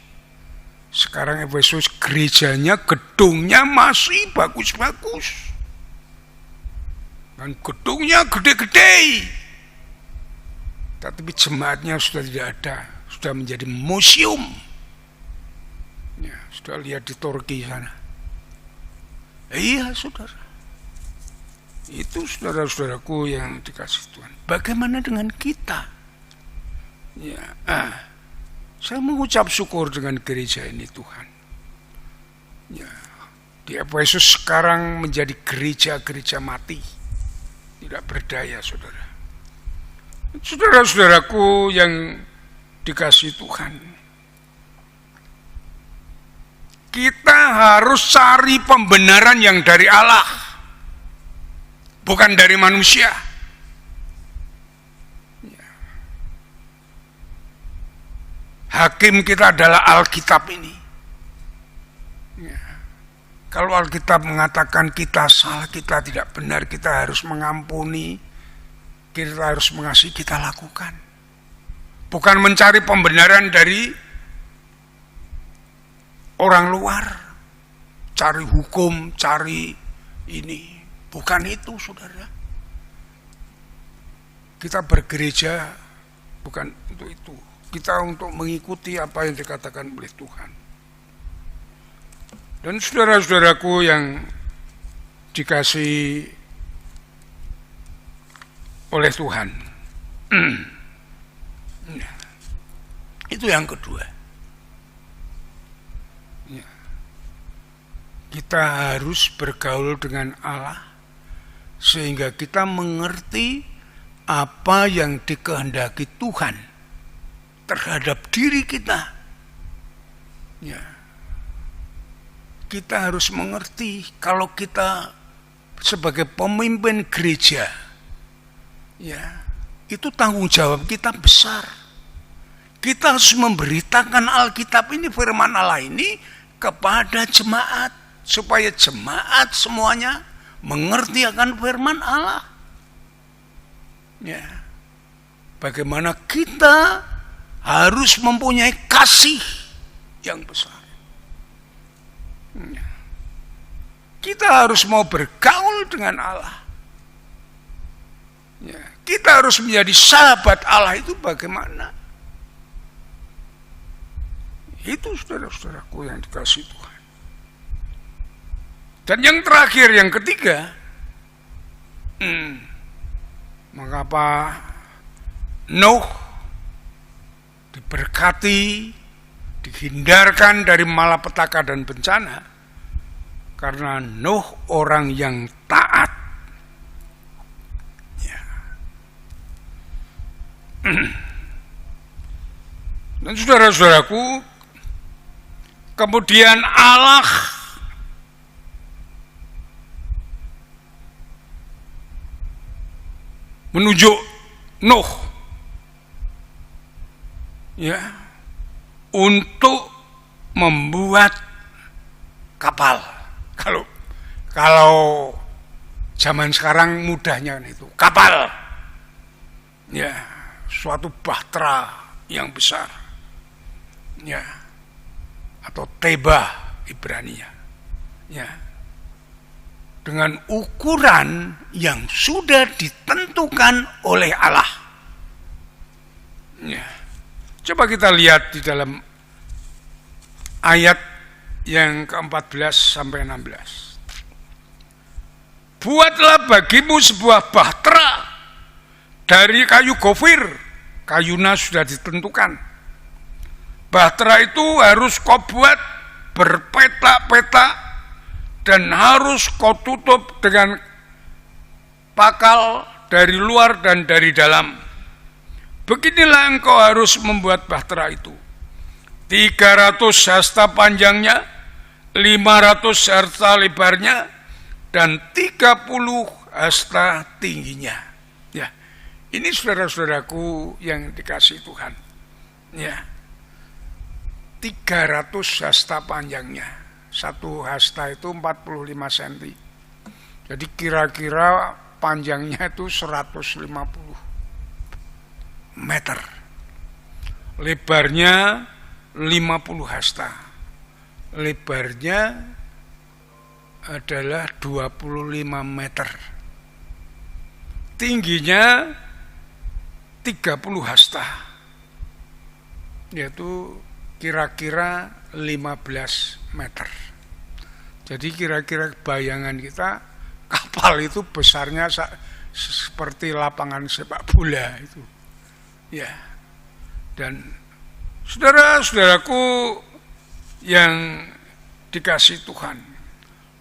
Sekarang Efesus gerejanya, gedungnya masih bagus-bagus. Dan gedungnya gede-gede. Tapi jemaatnya sudah tidak ada, sudah menjadi museum. Ya, sudah lihat di Turki sana. Iya saudara. Itu saudara-saudaraku yang dikasih Tuhan. Bagaimana dengan kita? Ya, saya mengucap syukur dengan gereja ini Tuhan. Ya, di Efesus sekarang menjadi gereja-gereja mati, tidak berdaya, saudara. Saudara-saudaraku yang dikasih Tuhan, kita harus cari pembenaran yang dari Allah, bukan dari manusia. Hakim kita adalah Alkitab ini. Ya. Kalau Alkitab mengatakan kita salah, kita tidak benar, kita harus mengampuni, kita harus mengasihi, kita lakukan. Bukan mencari pembenaran dari orang luar, cari hukum, cari ini. Bukan itu, saudara. Kita bergereja bukan untuk itu. Kita untuk mengikuti apa yang dikatakan oleh Tuhan. Dan saudara-saudaraku yang dikasihi oleh Tuhan, itu yang kedua. Kita harus bergaul dengan Allah sehingga kita mengerti apa yang dikehendaki Tuhan terhadap diri kita. Ya. Kita harus mengerti kalau kita sebagai pemimpin gereja, ya, itu tanggung jawab kita besar. Kita harus memberitakan Alkitab ini, firman Allah ini kepada jemaat, supaya jemaat semuanya mengerti akan firman Allah. Ya. Bagaimana kita harus mempunyai kasih yang besar. Ya. Kita harus mau bergaul dengan Allah. Ya. Kita harus menjadi sahabat Allah itu bagaimana? Itu saudara-saudaraku yang dikasihi Tuhan. Dan yang terakhir, yang ketiga, mengapa Nuh diberkati, dihindarkan dari malapetaka dan bencana? Karena Nuh orang yang taat. Ya. Dan saudara-saudaraku, kemudian Allah menunjuk Nuh, ya, untuk membuat kapal. Kalau zaman sekarang mudahnya itu kapal, ya, suatu bahtera yang besar, ya, atau tebah Ibrania, ya, dengan ukuran yang sudah ditentukan oleh Allah. Ya. Coba kita lihat di dalam ayat yang ke-14 sampai 16. Buatlah bagimu sebuah bahtera dari kayu gofir. Kayunya sudah ditentukan. Bahtera itu harus kau buat berpetak-petak dan harus kau tutup dengan pakal dari luar dan dari dalam. Beginilah engkau harus membuat bahtera itu. 300 hasta panjangnya, 500 hasta lebarnya, dan 30 hasta tingginya. Ya, ini saudara-saudaraku yang dikasihi Tuhan. Ya, 300 hasta panjangnya. 1 hasta itu 45 cm. Jadi kira-kira panjangnya itu 150 meter. Lebarnya 50 hasta. Lebarnya adalah 25 meter. Tingginya 30 hasta. Yaitu kira-kira 15 meter. Jadi kira-kira bayangan kita kapal itu besarnya seperti lapangan sepak bola itu. Ya. Dan saudara-saudaraku yang dikasihi Tuhan,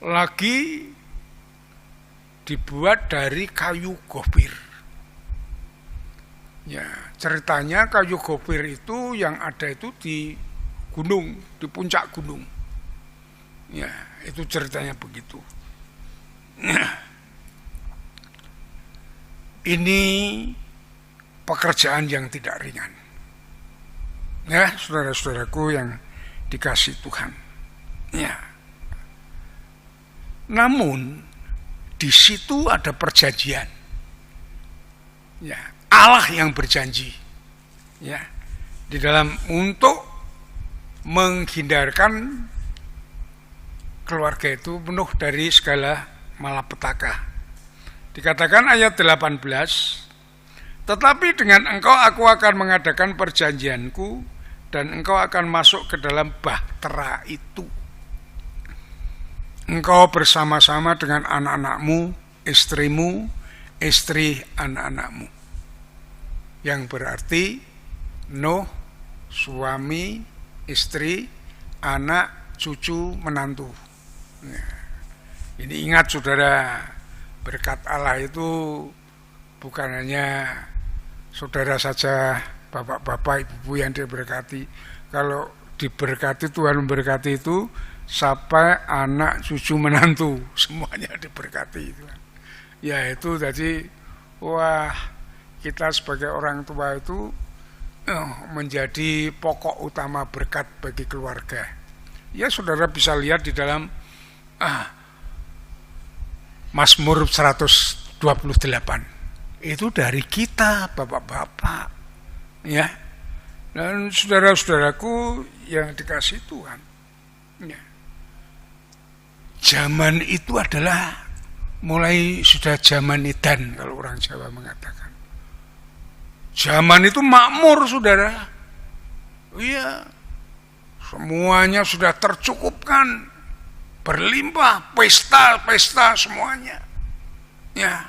lagi dibuat dari kayu gofir. Ya, ceritanya kayu gofir itu yang ada itu di gunung, di puncak gunung. Ya, itu ceritanya begitu. Ini pekerjaan yang tidak ringan. Ya, saudara-saudaraku yang dikasihi Tuhan. Ya. Namun di situ ada perjanjian. Ya, Allah yang berjanji. Ya, di dalam untuk menghindarkan keluarga itu penuh dari segala malapetaka. Dikatakan ayat 18, tetapi dengan engkau aku akan mengadakan perjanjianku dan engkau akan masuk ke dalam bahtera itu. Engkau bersama-sama dengan anak-anakmu, istrimu, istri anak-anakmu. Yang berarti Nuh, suami, istri, anak, cucu, menantu. Nah, ini ingat saudara, berkat Allah itu bukan hanya saudara saja, bapak-bapak, ibu-ibu yang diberkati. Kalau diberkati, Tuhan memberkati itu sampai anak, cucu, menantu, semuanya diberkati itu. Ya itu tadi, wah, kita sebagai orang tua itu menjadi pokok utama berkat bagi keluarga. Ya saudara bisa lihat di dalam Mazmur 128. Itu dari kita, bapak-bapak, ya. Dan saudara-saudaraku yang dikasih Tuhan, ya. Zaman itu adalah mulai sudah zaman edan kalau orang Jawa mengatakan. Zaman itu makmur, saudara. Iya, semuanya sudah tercukupkan, berlimpah, pesta semuanya. Ya,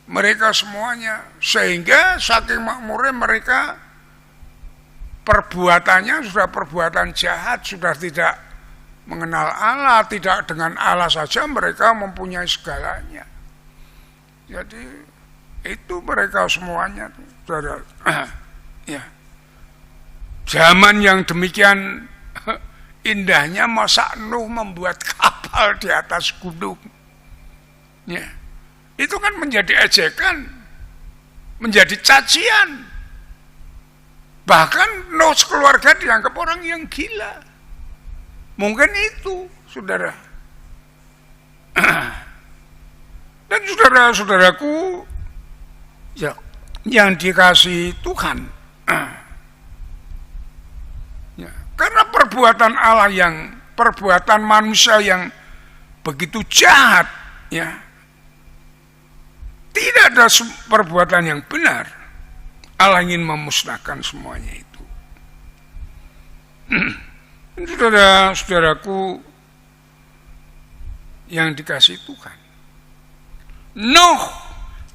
mereka semuanya, sehingga saking makmurnya mereka perbuatannya sudah perbuatan jahat, sudah tidak mengenal Allah, tidak dengan Allah saja mereka mempunyai segalanya. Jadi itu mereka semuanya, saudara. Ya. Zaman yang demikian indahnya, masa Nuh membuat kapal di atas gunung. Ya. Itu kan menjadi ejekan, menjadi cacian. Bahkan Nuh sekeluarga dianggap orang yang gila. Mungkin itu, saudara. Dan saudara-saudaraku ya, yang dikasih Tuhan, ya, karena perbuatan manusia yang begitu jahat, ya, tidak ada perbuatan yang benar. Allah ingin memusnahkan semuanya itu. Saudara-saudaraku yang dikasih Tuhan, Nuh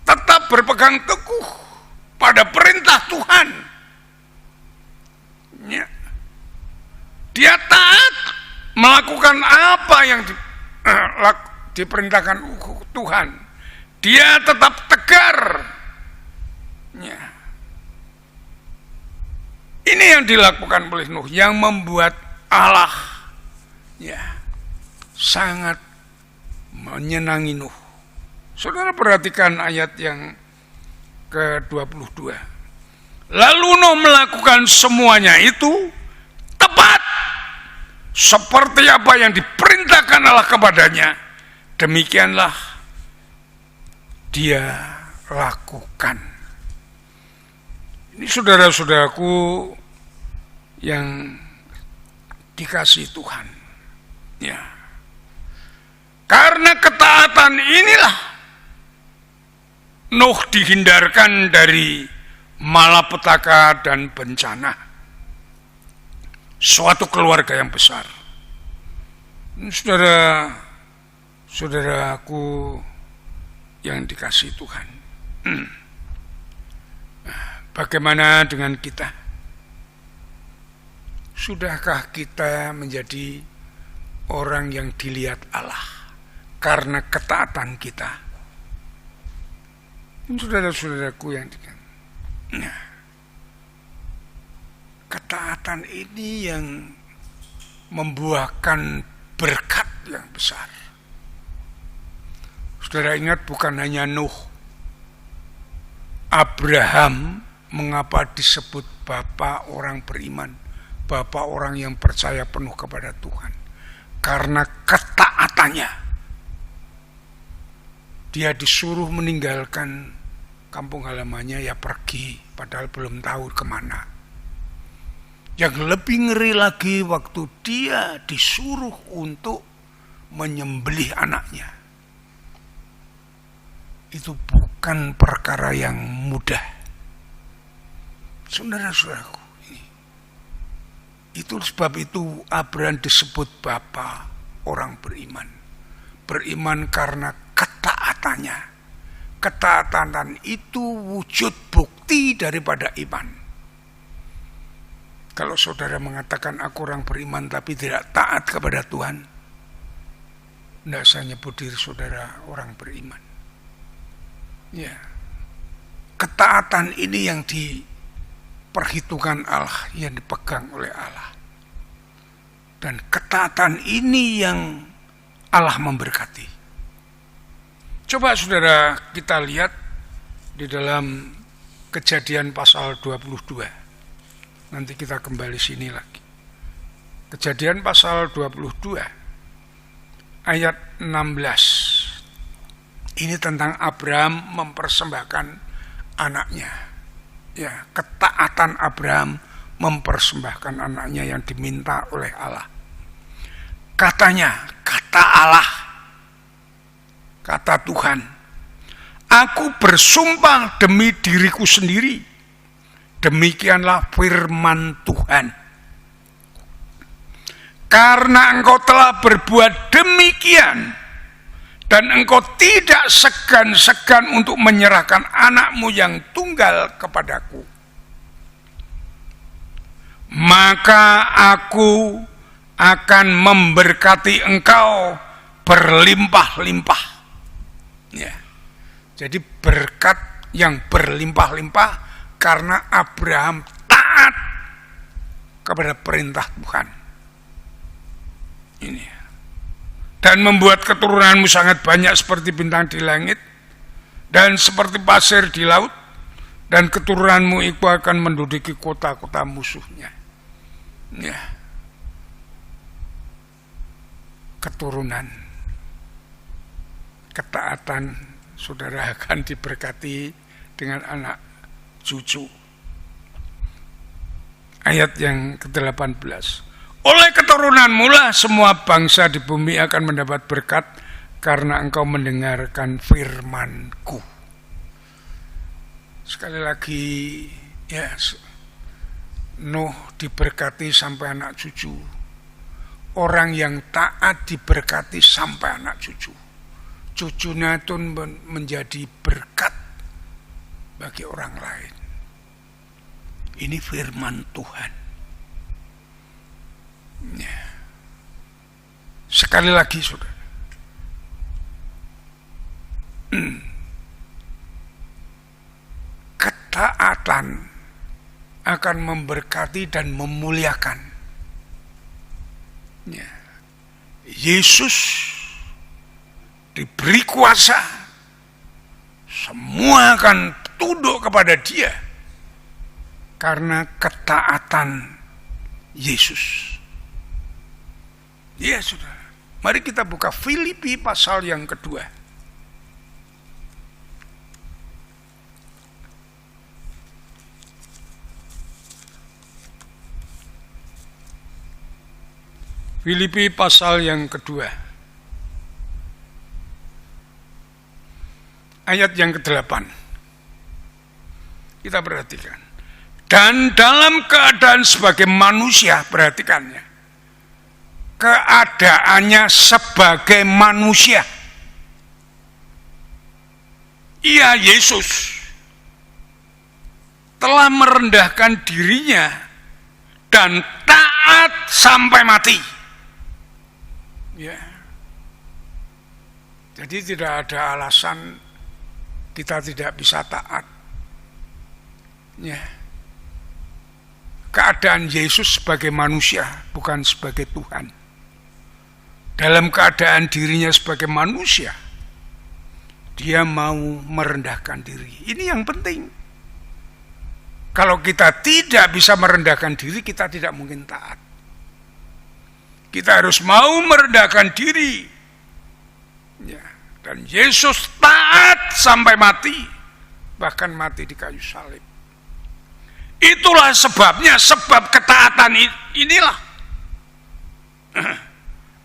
tetap berpegang teguh pada perintah Tuhan. Ya. Dia taat melakukan apa yang diperintahkan Tuhan. Dia tetap tegar. Ya. Ini yang dilakukan oleh Nuh, yang membuat Allah ya sangat menyenangi Nuh. Saudara perhatikan ayat yang ke-22. Lalu Nuh melakukan semuanya itu tepat seperti apa yang diperintahkan Allah kepadanya. Demikianlah dia lakukan. Ini saudara-saudaraku yang dikasih Tuhan. Ya. Karena ketaatan inilah Nuh dihindarkan dari malapetaka dan bencana. Suatu keluarga yang besar. Saudara-saudaraku yang dikasih Tuhan. Bagaimana dengan kita? Sudahkah kita menjadi orang yang dilihat Allah karena ketaatan kita? Saudara-saudaraku yang dikasih, nah, ketaatan ini yang membuahkan berkat yang besar. Saudara ingat, bukan hanya Nuh, Abraham, mengapa disebut bapak orang beriman, bapak orang yang percaya penuh kepada Tuhan? Karena ketaatannya dia disuruh meninggalkan kampung halamannya, ya pergi, padahal belum tahu kemana. Yang lebih ngeri lagi waktu dia disuruh untuk menyembelih anaknya. Itu bukan perkara yang mudah. Saudara-saudaraku, itu sebab itu Abraham disebut bapa orang beriman. Beriman karena ketaatannya. Ketaatan itu wujud bukti daripada iman. Kalau saudara mengatakan aku orang beriman tapi tidak taat kepada Tuhan, tidak saya nyebut diri saudara orang beriman. Ya, ketaatan ini yang diperhitungkan Allah, yang dipegang oleh Allah. Dan ketaatan ini yang Allah memberkati. Coba saudara kita lihat di dalam Kejadian pasal 22. Nanti kita kembali sini lagi. Kejadian pasal 22 ayat 16. Ini tentang Abraham mempersembahkan anaknya. Ya, ketaatan Abraham mempersembahkan anaknya yang diminta oleh Allah. Katanya, kata Allah, kata Tuhan, aku bersumpah demi diriku sendiri. Demikianlah firman Tuhan. Karena engkau telah berbuat demikian, dan engkau tidak segan-segan untuk menyerahkan anakmu yang tunggal kepadaku, maka aku akan memberkati engkau berlimpah-limpah. Ya. Jadi berkat yang berlimpah-limpah karena Abraham taat kepada perintah Tuhan. Ini. Dan membuat keturunanmu sangat banyak seperti bintang di langit dan seperti pasir di laut, dan keturunanmu itu akan menduduki kota-kota musuhnya. Ya. Keturunan, ketaatan saudara akan diberkati dengan anak cucu. Ayat yang ke-18. Oleh keturunanmu lah semua bangsa di bumi akan mendapat berkat, karena engkau mendengarkan firman-Ku. Sekali lagi, ya, Nuh diberkati sampai anak cucu. Orang yang taat diberkati sampai anak cucu. Cucunya itu menjadi berkat bagi orang lain. Ini firman Tuhan. Ya. Sekali lagi saudara, ketaatan akan memberkati dan memuliakan. Ya. Yesus diberi kuasa, semua akan tunduk kepada Dia karena ketaatan Yesus. Ya saudara, mari kita buka Filipi pasal yang kedua. Filipi pasal yang kedua, ayat yang ke-8. Kita perhatikan. Dan dalam keadaan sebagai manusia, perhatikannya, keadaannya sebagai manusia. Ia Yesus telah merendahkan dirinya dan taat sampai mati. Ya. Jadi tidak ada alasan kita tidak bisa taat. Ya. Keadaan Yesus sebagai manusia, bukan sebagai Tuhan. Dalam keadaan dirinya sebagai manusia, Dia mau merendahkan diri. Ini yang penting. Kalau kita tidak bisa merendahkan diri, kita tidak mungkin taat. Kita harus mau merendahkan diri. Ya. Dan Yesus taat sampai mati, bahkan mati di kayu salib. Itulah sebabnya, sebab ketaatan inilah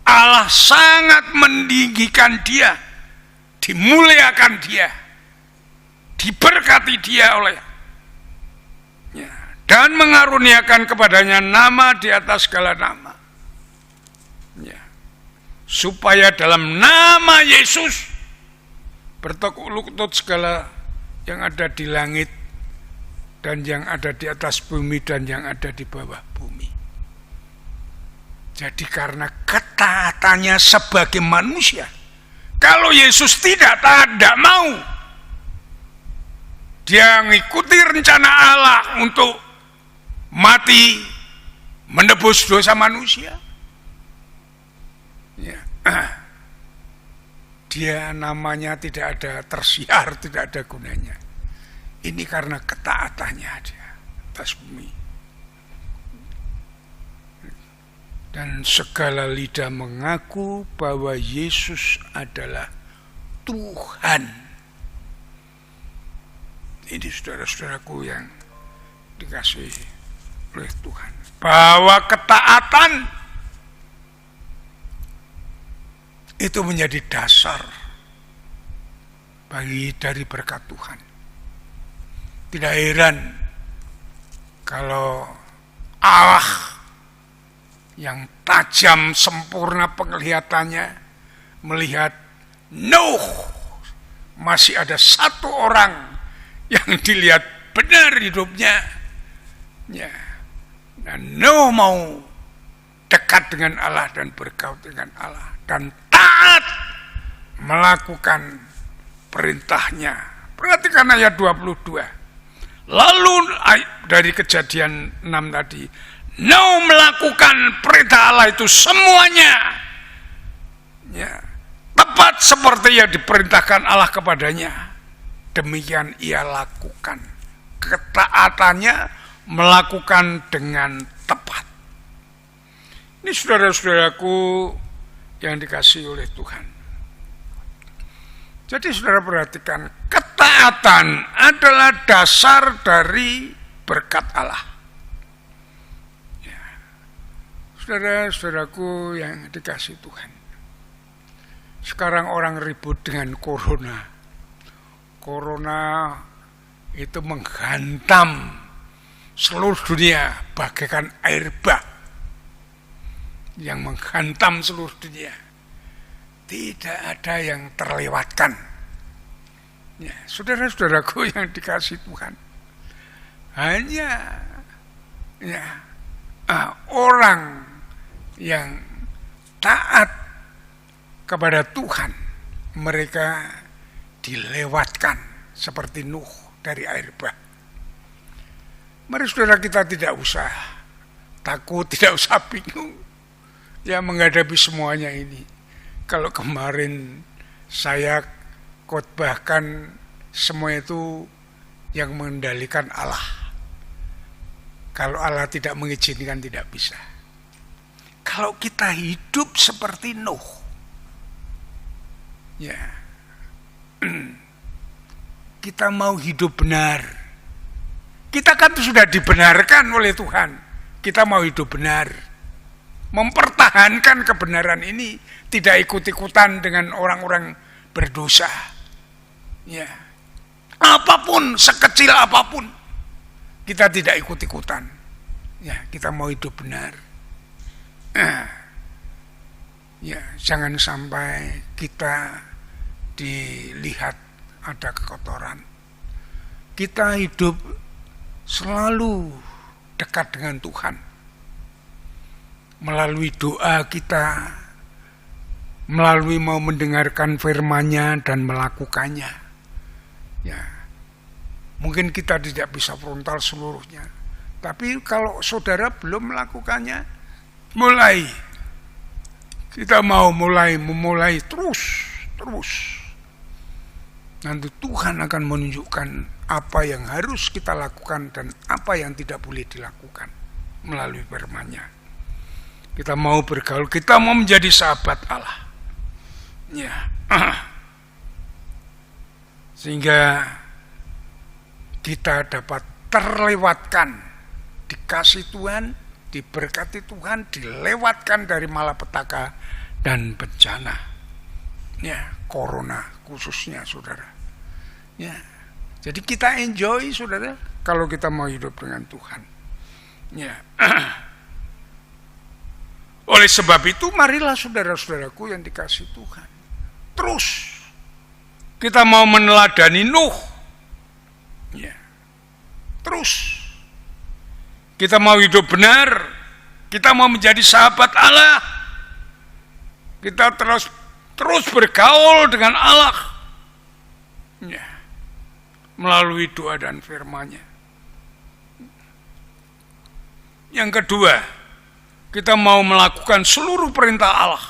Allah sangat meninggikan dia, dimuliakan dia, diberkati dia olehnya, dan mengaruniakan kepadanya nama di atas segala nama, supaya dalam nama Yesus bertekuk lutut segala yang ada di langit dan yang ada di atas bumi dan yang ada di bawah bumi. Jadi karena ketaatannya sebagai manusia, kalau Yesus tidak taat, tidak mau, dia mengikuti rencana Allah untuk mati menebus dosa manusia, dia namanya tidak ada tersiar, tidak ada gunanya. Ini karena ketaatannya dia atas bumi. Dan segala lidah mengaku bahwa Yesus adalah Tuhan. Ini saudara-saudaraku yang dikasihi oleh Tuhan, bahwa ketaatan itu menjadi dasar dari berkat Tuhan. Tidak heran kalau Allah yang tajam sempurna penglihatannya melihat Nuh, masih ada satu orang yang dilihat benar hidupnya, dan Nuh mau dekat dengan Allah dan bergaul dengan Allah dan taat melakukan perintahnya. Perhatikan ayat 22. Lalu dari Kejadian 6 tadi, Nuh melakukan perintah Allah itu semuanya, tepat seperti yang diperintahkan Allah kepadanya. Demikian ia lakukan. Ketaatannya melakukan dengan tepat. Ini saudara-saudaraku yang dikasihi oleh Tuhan. Jadi saudara perhatikan, ketaatan adalah dasar dari berkat Allah. Saudara-saudaraku yang dikasihi Tuhan, sekarang orang ribut dengan corona. Corona itu menghantam seluruh dunia bagaikan air bah yang menghantam seluruh dunia. Tidak ada yang terlewatkan. Saudara-saudaraku yang dikasihi Tuhan, hanya orang yang taat kepada Tuhan, mereka dilewatkan seperti Nuh dari air bah. Mari saudara, kita tidak usah takut, tidak usah bingung menghadapi semuanya ini. Kalau kemarin saya khotbahkan, semua itu yang mengendalikan Allah. Kalau Allah tidak mengizinkan, tidak bisa. Kalau kita hidup seperti Nuh, kita mau hidup benar. Kita kan sudah dibenarkan oleh Tuhan. Kita mau hidup benar, mempertahankan kebenaran ini, tidak ikut-ikutan dengan orang-orang berdosa. Apapun, sekecil apapun, kita tidak ikut-ikutan. Kita mau hidup benar. Jangan sampai kita dilihat ada kekotoran. Kita hidup selalu dekat dengan Tuhan melalui doa kita, melalui mau mendengarkan firman-Nya dan melakukannya. Mungkin kita tidak bisa frontal seluruhnya, tapi kalau saudara belum melakukannya, mulai. Kita mau memulai terus. Nanti Tuhan akan menunjukkan apa yang harus kita lakukan dan apa yang tidak boleh dilakukan melalui firman-Nya. Kita mau bergaul, kita mau menjadi sahabat Allah. sehingga kita dapat terlewatkan, dikasih Tuhan, diberkati Tuhan, dilewatkan dari malapetaka dan bencana. Ya, corona khususnya, saudara. Ya, jadi kita enjoy, saudara, kalau kita mau hidup dengan Tuhan. Ya. Oleh sebab itu, marilah saudara-saudaraku yang dikasih Tuhan, terus kita mau meneladani Nuh. Ya. Terus kita mau hidup benar, kita mau menjadi sahabat Allah, kita terus bergaul dengan Allah, ya, melalui doa dan firman-Nya. Yang kedua, kita mau melakukan seluruh perintah Allah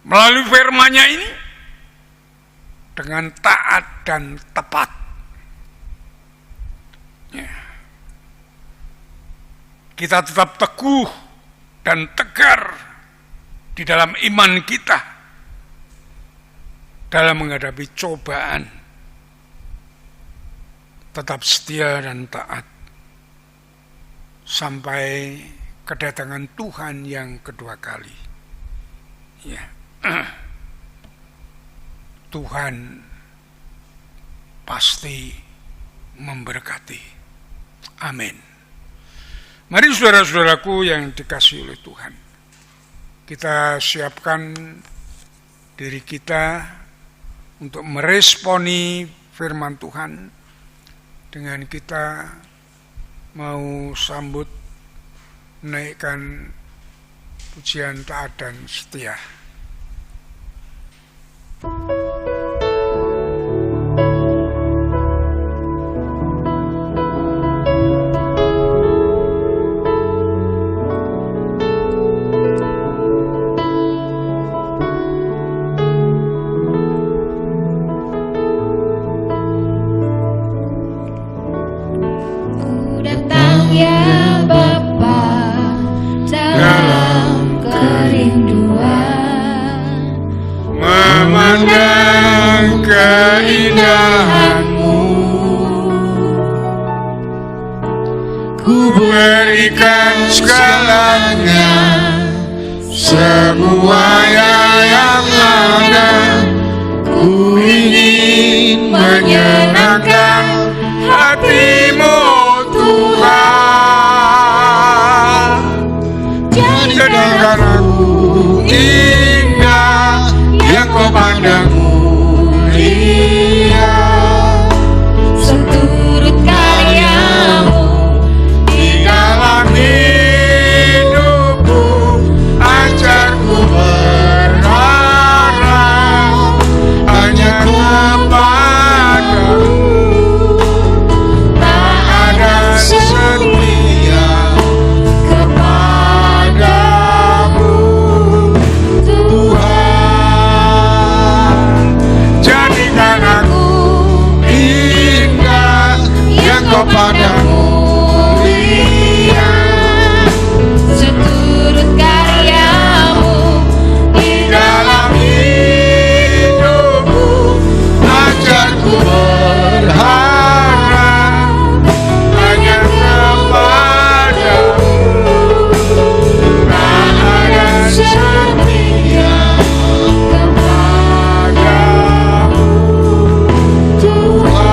melalui firman-Nya ini dengan taat dan tepat. Ya. Kita tetap teguh dan tegar di dalam iman kita dalam menghadapi cobaan. Tetap setia dan taat sampai kedatangan Tuhan yang kedua kali. Ya. Tuhan pasti memberkati. Amin. Mari saudara-saudaraku yang dikasihi oleh Tuhan, kita siapkan diri kita untuk meresponi firman Tuhan dengan kita mau sambut menaikkan pujian taat dan setia. Memandang keindahan-Mu, ku berikan segalanya, semua yang ada. Ku ingin menyenangkan hati-Mu, Tuhan. Jadikan aku indah yang Kau pandang mulia, seturut karya-Mu di dalam hidupku. Ajarku berharap hanya kepada-Mu, tak ada setia kepada-Mu, Tuhan. Jadikan aku indah yang Kau pandang mulia, seturut karya-Mu di dalam hidupku. Ajarku berharap hanya kepada-Mu, tak ada setia kepada-Mu, Tuhan.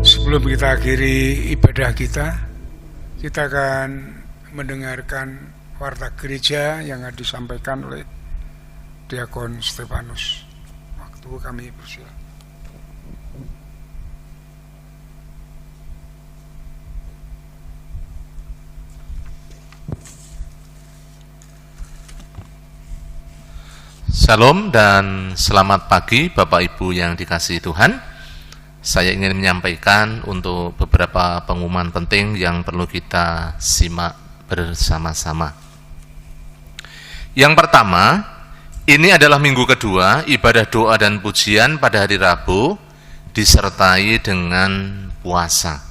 Sebelum kita akhiri ibadah kita akan mendengarkan warta gereja yang disampaikan oleh Diakon Stefanus. Waktu kami persilakan. Shalom dan selamat pagi Bapak Ibu yang dikasihi Tuhan. Saya ingin menyampaikan untuk beberapa pengumuman penting yang perlu kita simak bersama-sama. Yang pertama, ini adalah minggu kedua ibadah doa dan pujian pada hari Rabu disertai dengan puasa.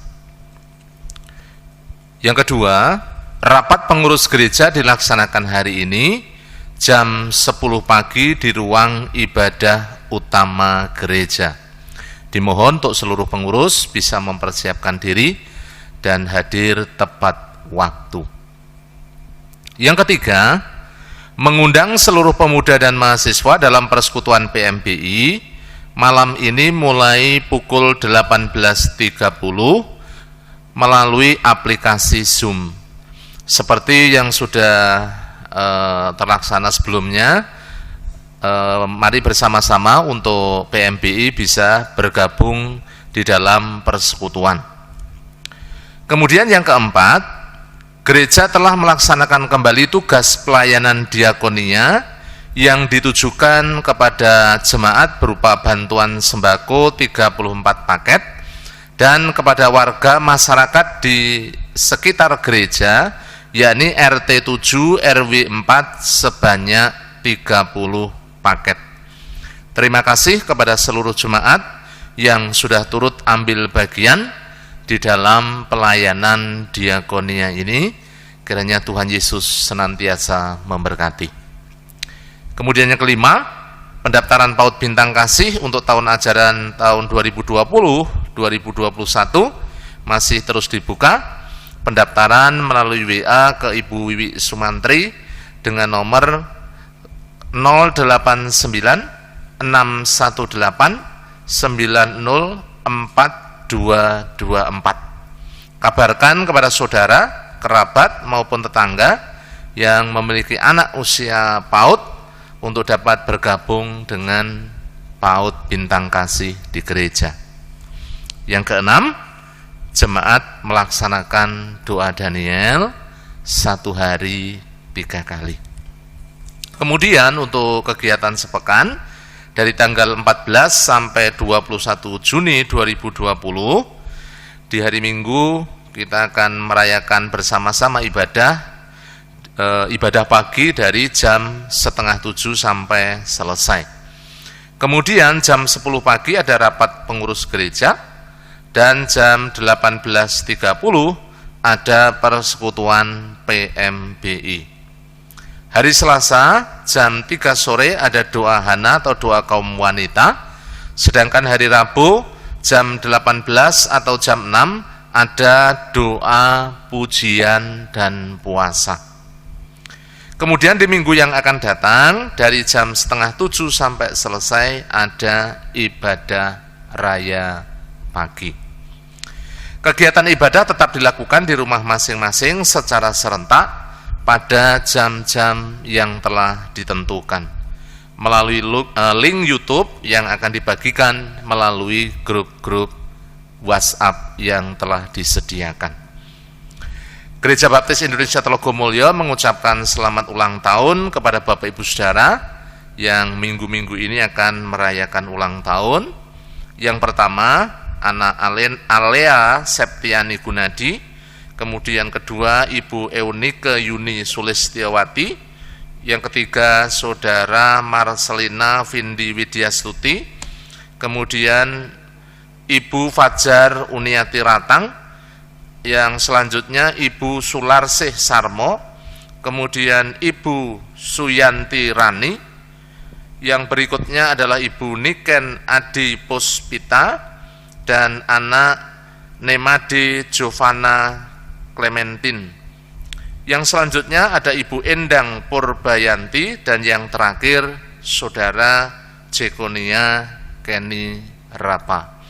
Yang kedua, Rapat pengurus gereja dilaksanakan hari ini jam 10 pagi di ruang ibadah utama gereja. Dimohon untuk seluruh pengurus bisa mempersiapkan diri dan hadir tepat waktu. Yang ketiga, mengundang seluruh pemuda dan mahasiswa dalam persekutuan PMBI malam ini mulai pukul 18.30 melalui aplikasi Zoom. Seperti yang sudah terlaksana sebelumnya, mari bersama-sama untuk PMBI bisa bergabung di dalam persekutuan. Kemudian yang keempat, gereja telah melaksanakan kembali tugas pelayanan diakonia yang ditujukan kepada jemaat berupa bantuan sembako 34 paket dan kepada warga masyarakat di sekitar gereja, yakni RT 7 RW 4 sebanyak 30 paket. Terima kasih kepada seluruh jemaat yang sudah turut ambil bagian di dalam pelayanan diakonia ini. Kiranya Tuhan Yesus senantiasa memberkati. Kemudian yang kelima, pendaftaran PAUD Bintang Kasih untuk tahun ajaran tahun 2020-2021 masih terus dibuka. Pendaftaran melalui WA ke Ibu Wiwi Sumantri dengan nomor 089 618 904224. Kabarkan kepada saudara, kerabat maupun tetangga yang memiliki anak usia PAUD untuk dapat bergabung dengan PAUD Bintang Kasih di gereja. Yang keenam, jemaat melaksanakan doa Daniel 1 hari 3 kali. Kemudian untuk kegiatan sepekan dari tanggal 14 sampai 21 Juni 2020, di hari Minggu kita akan merayakan bersama-sama ibadah pagi dari jam 6:30 sampai selesai. Kemudian jam 10 pagi ada rapat pengurus gereja, dan jam 18.30 ada persekutuan PMBI. Hari Selasa jam 3 sore ada doa Hana atau doa kaum wanita, sedangkan hari Rabu jam 18 atau jam 6 ada doa pujian dan puasa. Kemudian di minggu yang akan datang dari jam 6:30 sampai selesai ada ibadah raya pagi. Kegiatan ibadah tetap dilakukan di rumah masing-masing secara serentak pada jam-jam yang telah ditentukan melalui link YouTube yang akan dibagikan melalui grup-grup WhatsApp yang telah disediakan. Gereja Baptis Indonesia Telogomulyo mengucapkan selamat ulang tahun kepada Bapak Ibu Saudara yang minggu-minggu ini akan merayakan ulang tahun. Yang pertama, anak Alea Septiani Gunadi, kemudian kedua Ibu Eunike Yuni Sulistiawati, yang ketiga Saudara Marcelina Vindi Widyastuti, kemudian Ibu Fajar Uniati Ratang, yang selanjutnya Ibu Sularsih Sarmo, kemudian Ibu Suyanti Rani, yang berikutnya adalah Ibu Niken Adi Puspita dan anak Nemade Jovana Clementine. Yang selanjutnya ada Ibu Endang Purbayanti dan yang terakhir Saudara Jekonia Kenny Rapa.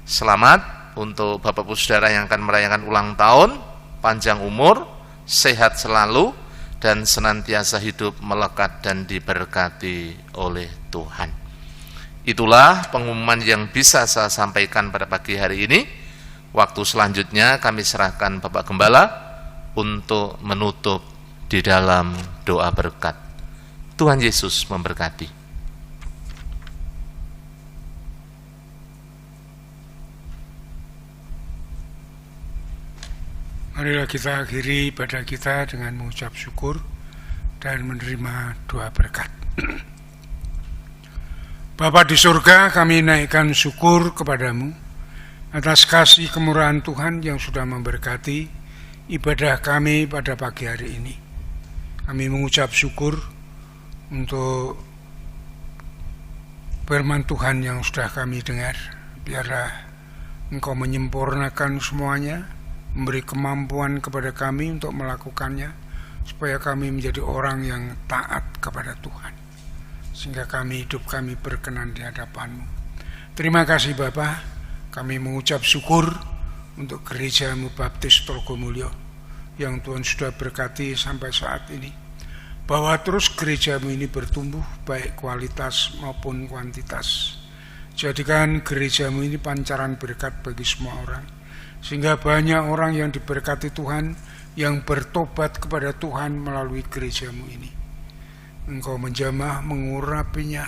Selamat untuk Bapak Ibu Saudara yang akan merayakan ulang tahun, panjang umur, sehat selalu dan senantiasa hidup melekat dan diberkati oleh Tuhan. Itulah pengumuman yang bisa saya sampaikan pada pagi hari ini. Waktu selanjutnya kami serahkan Bapak Gembala untuk menutup di dalam doa berkat. Tuhan Yesus memberkati. Marilah kita akhiri ibadah kita dengan mengucap syukur dan menerima doa berkat. Bapa di surga, kami naikkan syukur kepadamu atas kasih kemurahan Tuhan yang sudah memberkati ibadah kami pada pagi hari ini. Kami mengucap syukur untuk firman Tuhan yang sudah kami dengar. Biarlah Engkau menyempurnakan semuanya, memberi kemampuan kepada kami untuk melakukannya, supaya kami menjadi orang yang taat kepada Tuhan, sehingga hidup kami berkenan di hadapan-Mu. Terima kasih Bapa, kami mengucap syukur untuk Gereja-Mu Baptis Trogomulyo yang Tuhan sudah berkati sampai saat ini, bahwa terus Gereja-Mu ini bertumbuh baik kualitas maupun kuantitas. Jadikan Gereja-Mu ini pancaran berkat bagi semua orang, sehingga banyak orang yang diberkati Tuhan, yang bertobat kepada Tuhan melalui Gereja-Mu ini. Engkau menjamah mengurapinya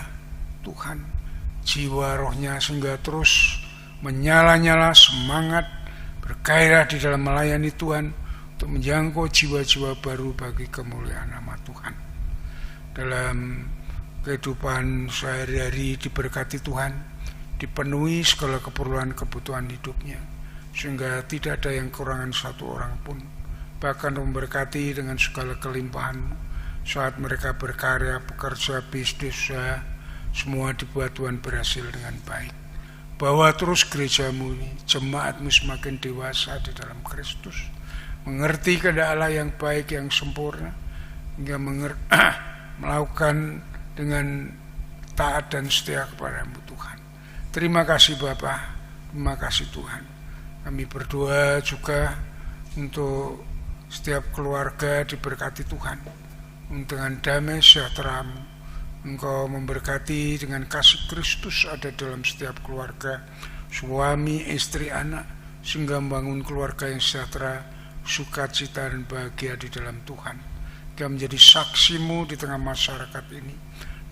Tuhan, jiwa rohnya, sehingga terus menyala-nyala semangat, bergairah di dalam melayani Tuhan untuk menjangkau jiwa-jiwa baru bagi kemuliaan nama Tuhan. Dalam kehidupan sehari-hari diberkati Tuhan, dipenuhi segala keperluan-kebutuhan hidupnya, sehingga tidak ada yang kekurangan satu orang pun. Bahkan memberkati dengan segala kelimpahan saat mereka berkarya, bekerja, bisnis, semua dibuat Tuhan berhasil dengan baik. Bawa terus Gereja-Mu ini, jemaat-Mu semakin dewasa di dalam Kristus, mengerti kehendak Allah yang baik, yang sempurna, hingga melakukan dengan taat dan setia kepada-Mu Tuhan. Terima kasih Bapa, terima kasih Tuhan. Kami berdoa juga untuk setiap keluarga diberkati Tuhan dengan damai sejahtera-Mu. Engkau memberkati dengan kasih Kristus ada dalam setiap keluarga, suami, istri, anak, sehingga membangun keluarga yang sejahtera, sukacita dan bahagia di dalam Tuhan. Kita menjadi saksi-Mu di tengah masyarakat ini.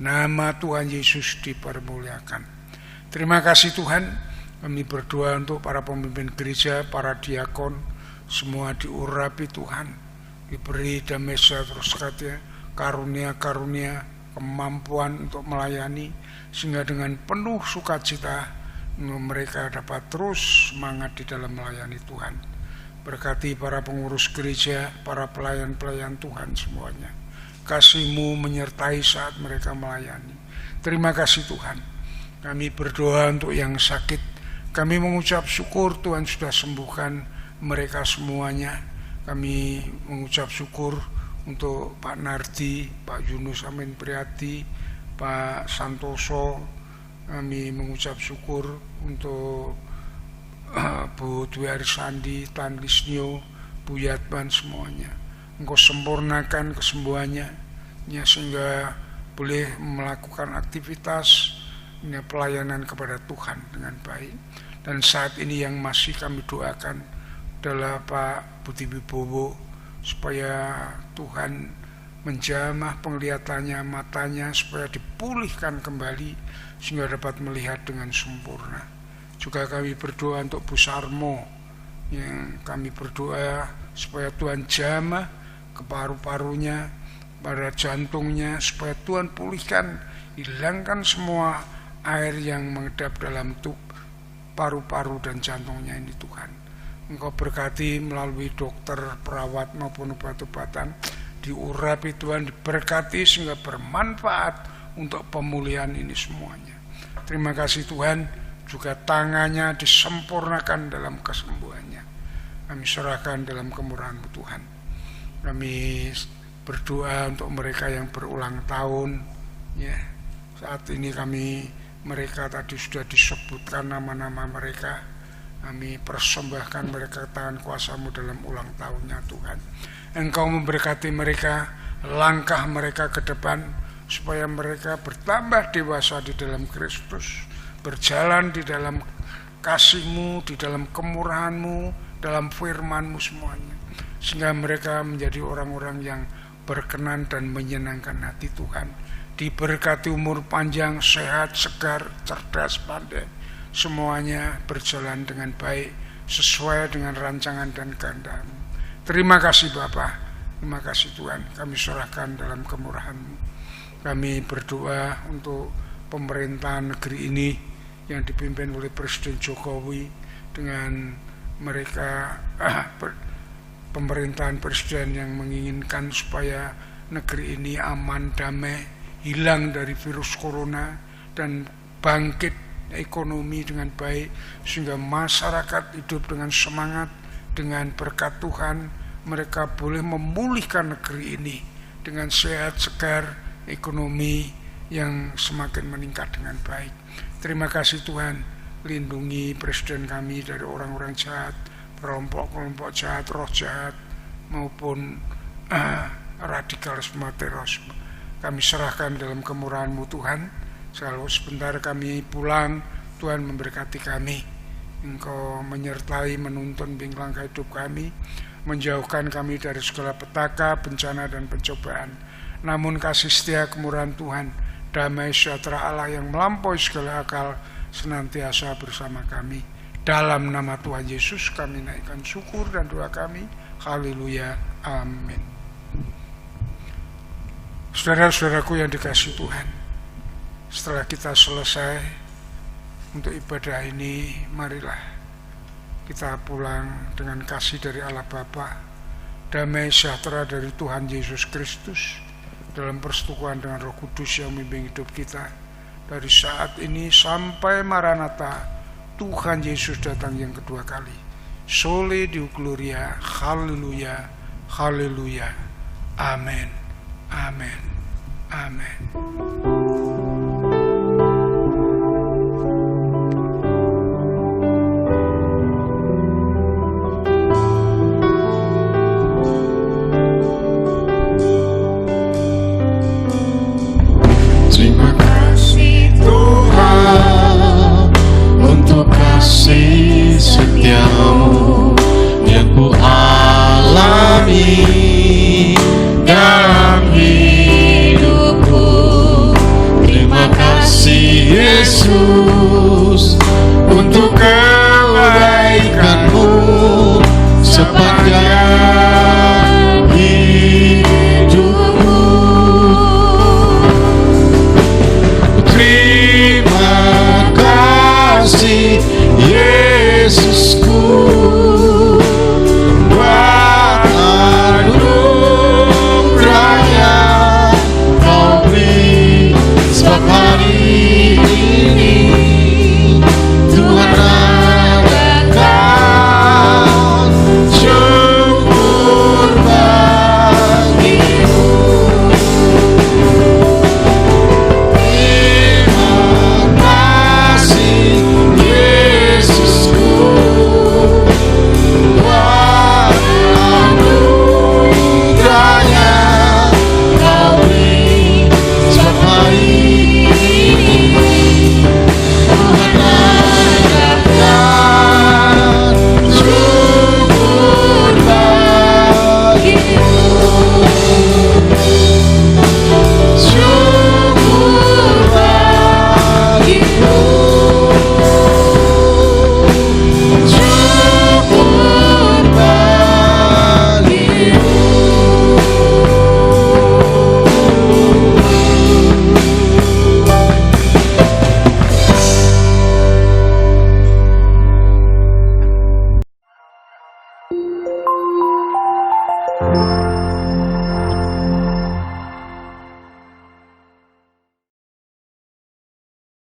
Nama Tuhan Yesus dipermuliakan. Terima kasih Tuhan. Kami berdoa untuk para pemimpin gereja, para diakon, semua diurapi Tuhan, diberi damai sejahtera, karunia-karunia, kemampuan untuk melayani, sehingga dengan penuh sukacita mereka dapat terus semangat di dalam melayani Tuhan. Berkati para pengurus gereja, para pelayan-pelayan Tuhan semuanya. Kasih-Mu menyertai saat mereka melayani. Terima kasih Tuhan. Kami berdoa untuk yang sakit. Kami mengucap syukur Tuhan sudah sembuhkan mereka semuanya. Kami mengucap syukur untuk Pak Nardi, Pak Yunus Amin Priati, Pak Santoso. Kami mengucap syukur untuk Bu Dwi Arisandi, Tan Lisnio, Bu Yatman semuanya. Engkau sempurnakan kesembuhannya, sehingga boleh melakukan aktivitas pelayanan kepada Tuhan dengan baik. Dan saat ini yang masih kami doakan adalah Pak Budi Wibowo, supaya Tuhan menjamah penglihatannya, matanya, supaya dipulihkan kembali sehingga dapat melihat dengan sempurna. Juga kami berdoa untuk Bu Sarmo, yang kami berdoa supaya Tuhan jamah ke paru-parunya, pada jantungnya, supaya Tuhan pulihkan, hilangkan semua air yang mengedap dalam paru-paru dan jantungnya ini Tuhan. Engkau berkati melalui dokter, perawat maupun obat-obatan, diurapi Tuhan, diberkati sehingga bermanfaat untuk pemulihan ini semuanya. Terima kasih Tuhan, juga tangannya disempurnakan dalam kesembuhannya. Kami serahkan dalam kemurahan-Mu Tuhan. Kami berdoa untuk mereka yang berulang tahun, saat ini mereka tadi sudah disebutkan nama-nama mereka. Kami persembahkan mereka ke tangan kuasa-Mu dalam ulang tahunnya Tuhan. Engkau memberkati mereka, langkah mereka ke depan, supaya mereka bertambah dewasa di dalam Kristus, berjalan di dalam kasih-Mu, di dalam kemurahan-Mu, dalam firman-Mu semuanya, sehingga mereka menjadi orang-orang yang berkenan dan menyenangkan hati Tuhan. Diberkati umur panjang, sehat, segar, cerdas, pandai, semuanya berjalan dengan baik sesuai dengan rancangan dan kehendak-Mu. Terima kasih Bapa, terima kasih Tuhan. Kami serahkan dalam kemurahan-Mu. Kami berdoa untuk pemerintahan negeri ini yang dipimpin oleh Presiden Jokowi, dengan mereka pemerintahan presiden yang menginginkan supaya negeri ini aman, damai, hilang dari virus corona, dan bangkit ekonomi dengan baik, sehingga masyarakat hidup dengan semangat, dengan berkat Tuhan, mereka boleh memulihkan negeri ini dengan sehat, segar, ekonomi yang semakin meningkat dengan baik. Terima kasih Tuhan, lindungi presiden kami dari orang-orang jahat, kelompok-kelompok jahat, roh jahat, maupun radikalisme terorisme. Kami serahkan dalam kemurahan-Mu Tuhan. Kalau sebentar kami pulang, Tuhan memberkati kami. Engkau menyertai, menuntun bimbing langkah hidup kami, menjauhkan kami dari segala petaka, bencana, dan pencobaan. Namun kasih setia kemurahan Tuhan, damai sejahtera Allah yang melampaui segala akal, senantiasa bersama kami. Dalam nama Tuhan Yesus kami naikkan syukur dan doa kami. Haleluya, amin. Saudara-saudaraku yang dikasihi Tuhan, setelah kita selesai untuk ibadah ini, marilah kita pulang dengan kasih dari Allah Bapa, damai sejahtera dari Tuhan Yesus Kristus, dalam persekutuan dengan Roh Kudus yang membimbing hidup kita dari saat ini sampai Maranatha, Tuhan Yesus datang yang kedua kali. Soli Deo Gloria, haleluya, haleluya, amin, amin, amin. Terima kasih Tuhan untuk kasih setiamu yang ku alami dalam hidupku. Terima kasih Yesus untuk kebaikan-Mu sepanjang hidupku. Terima kasih Yesusku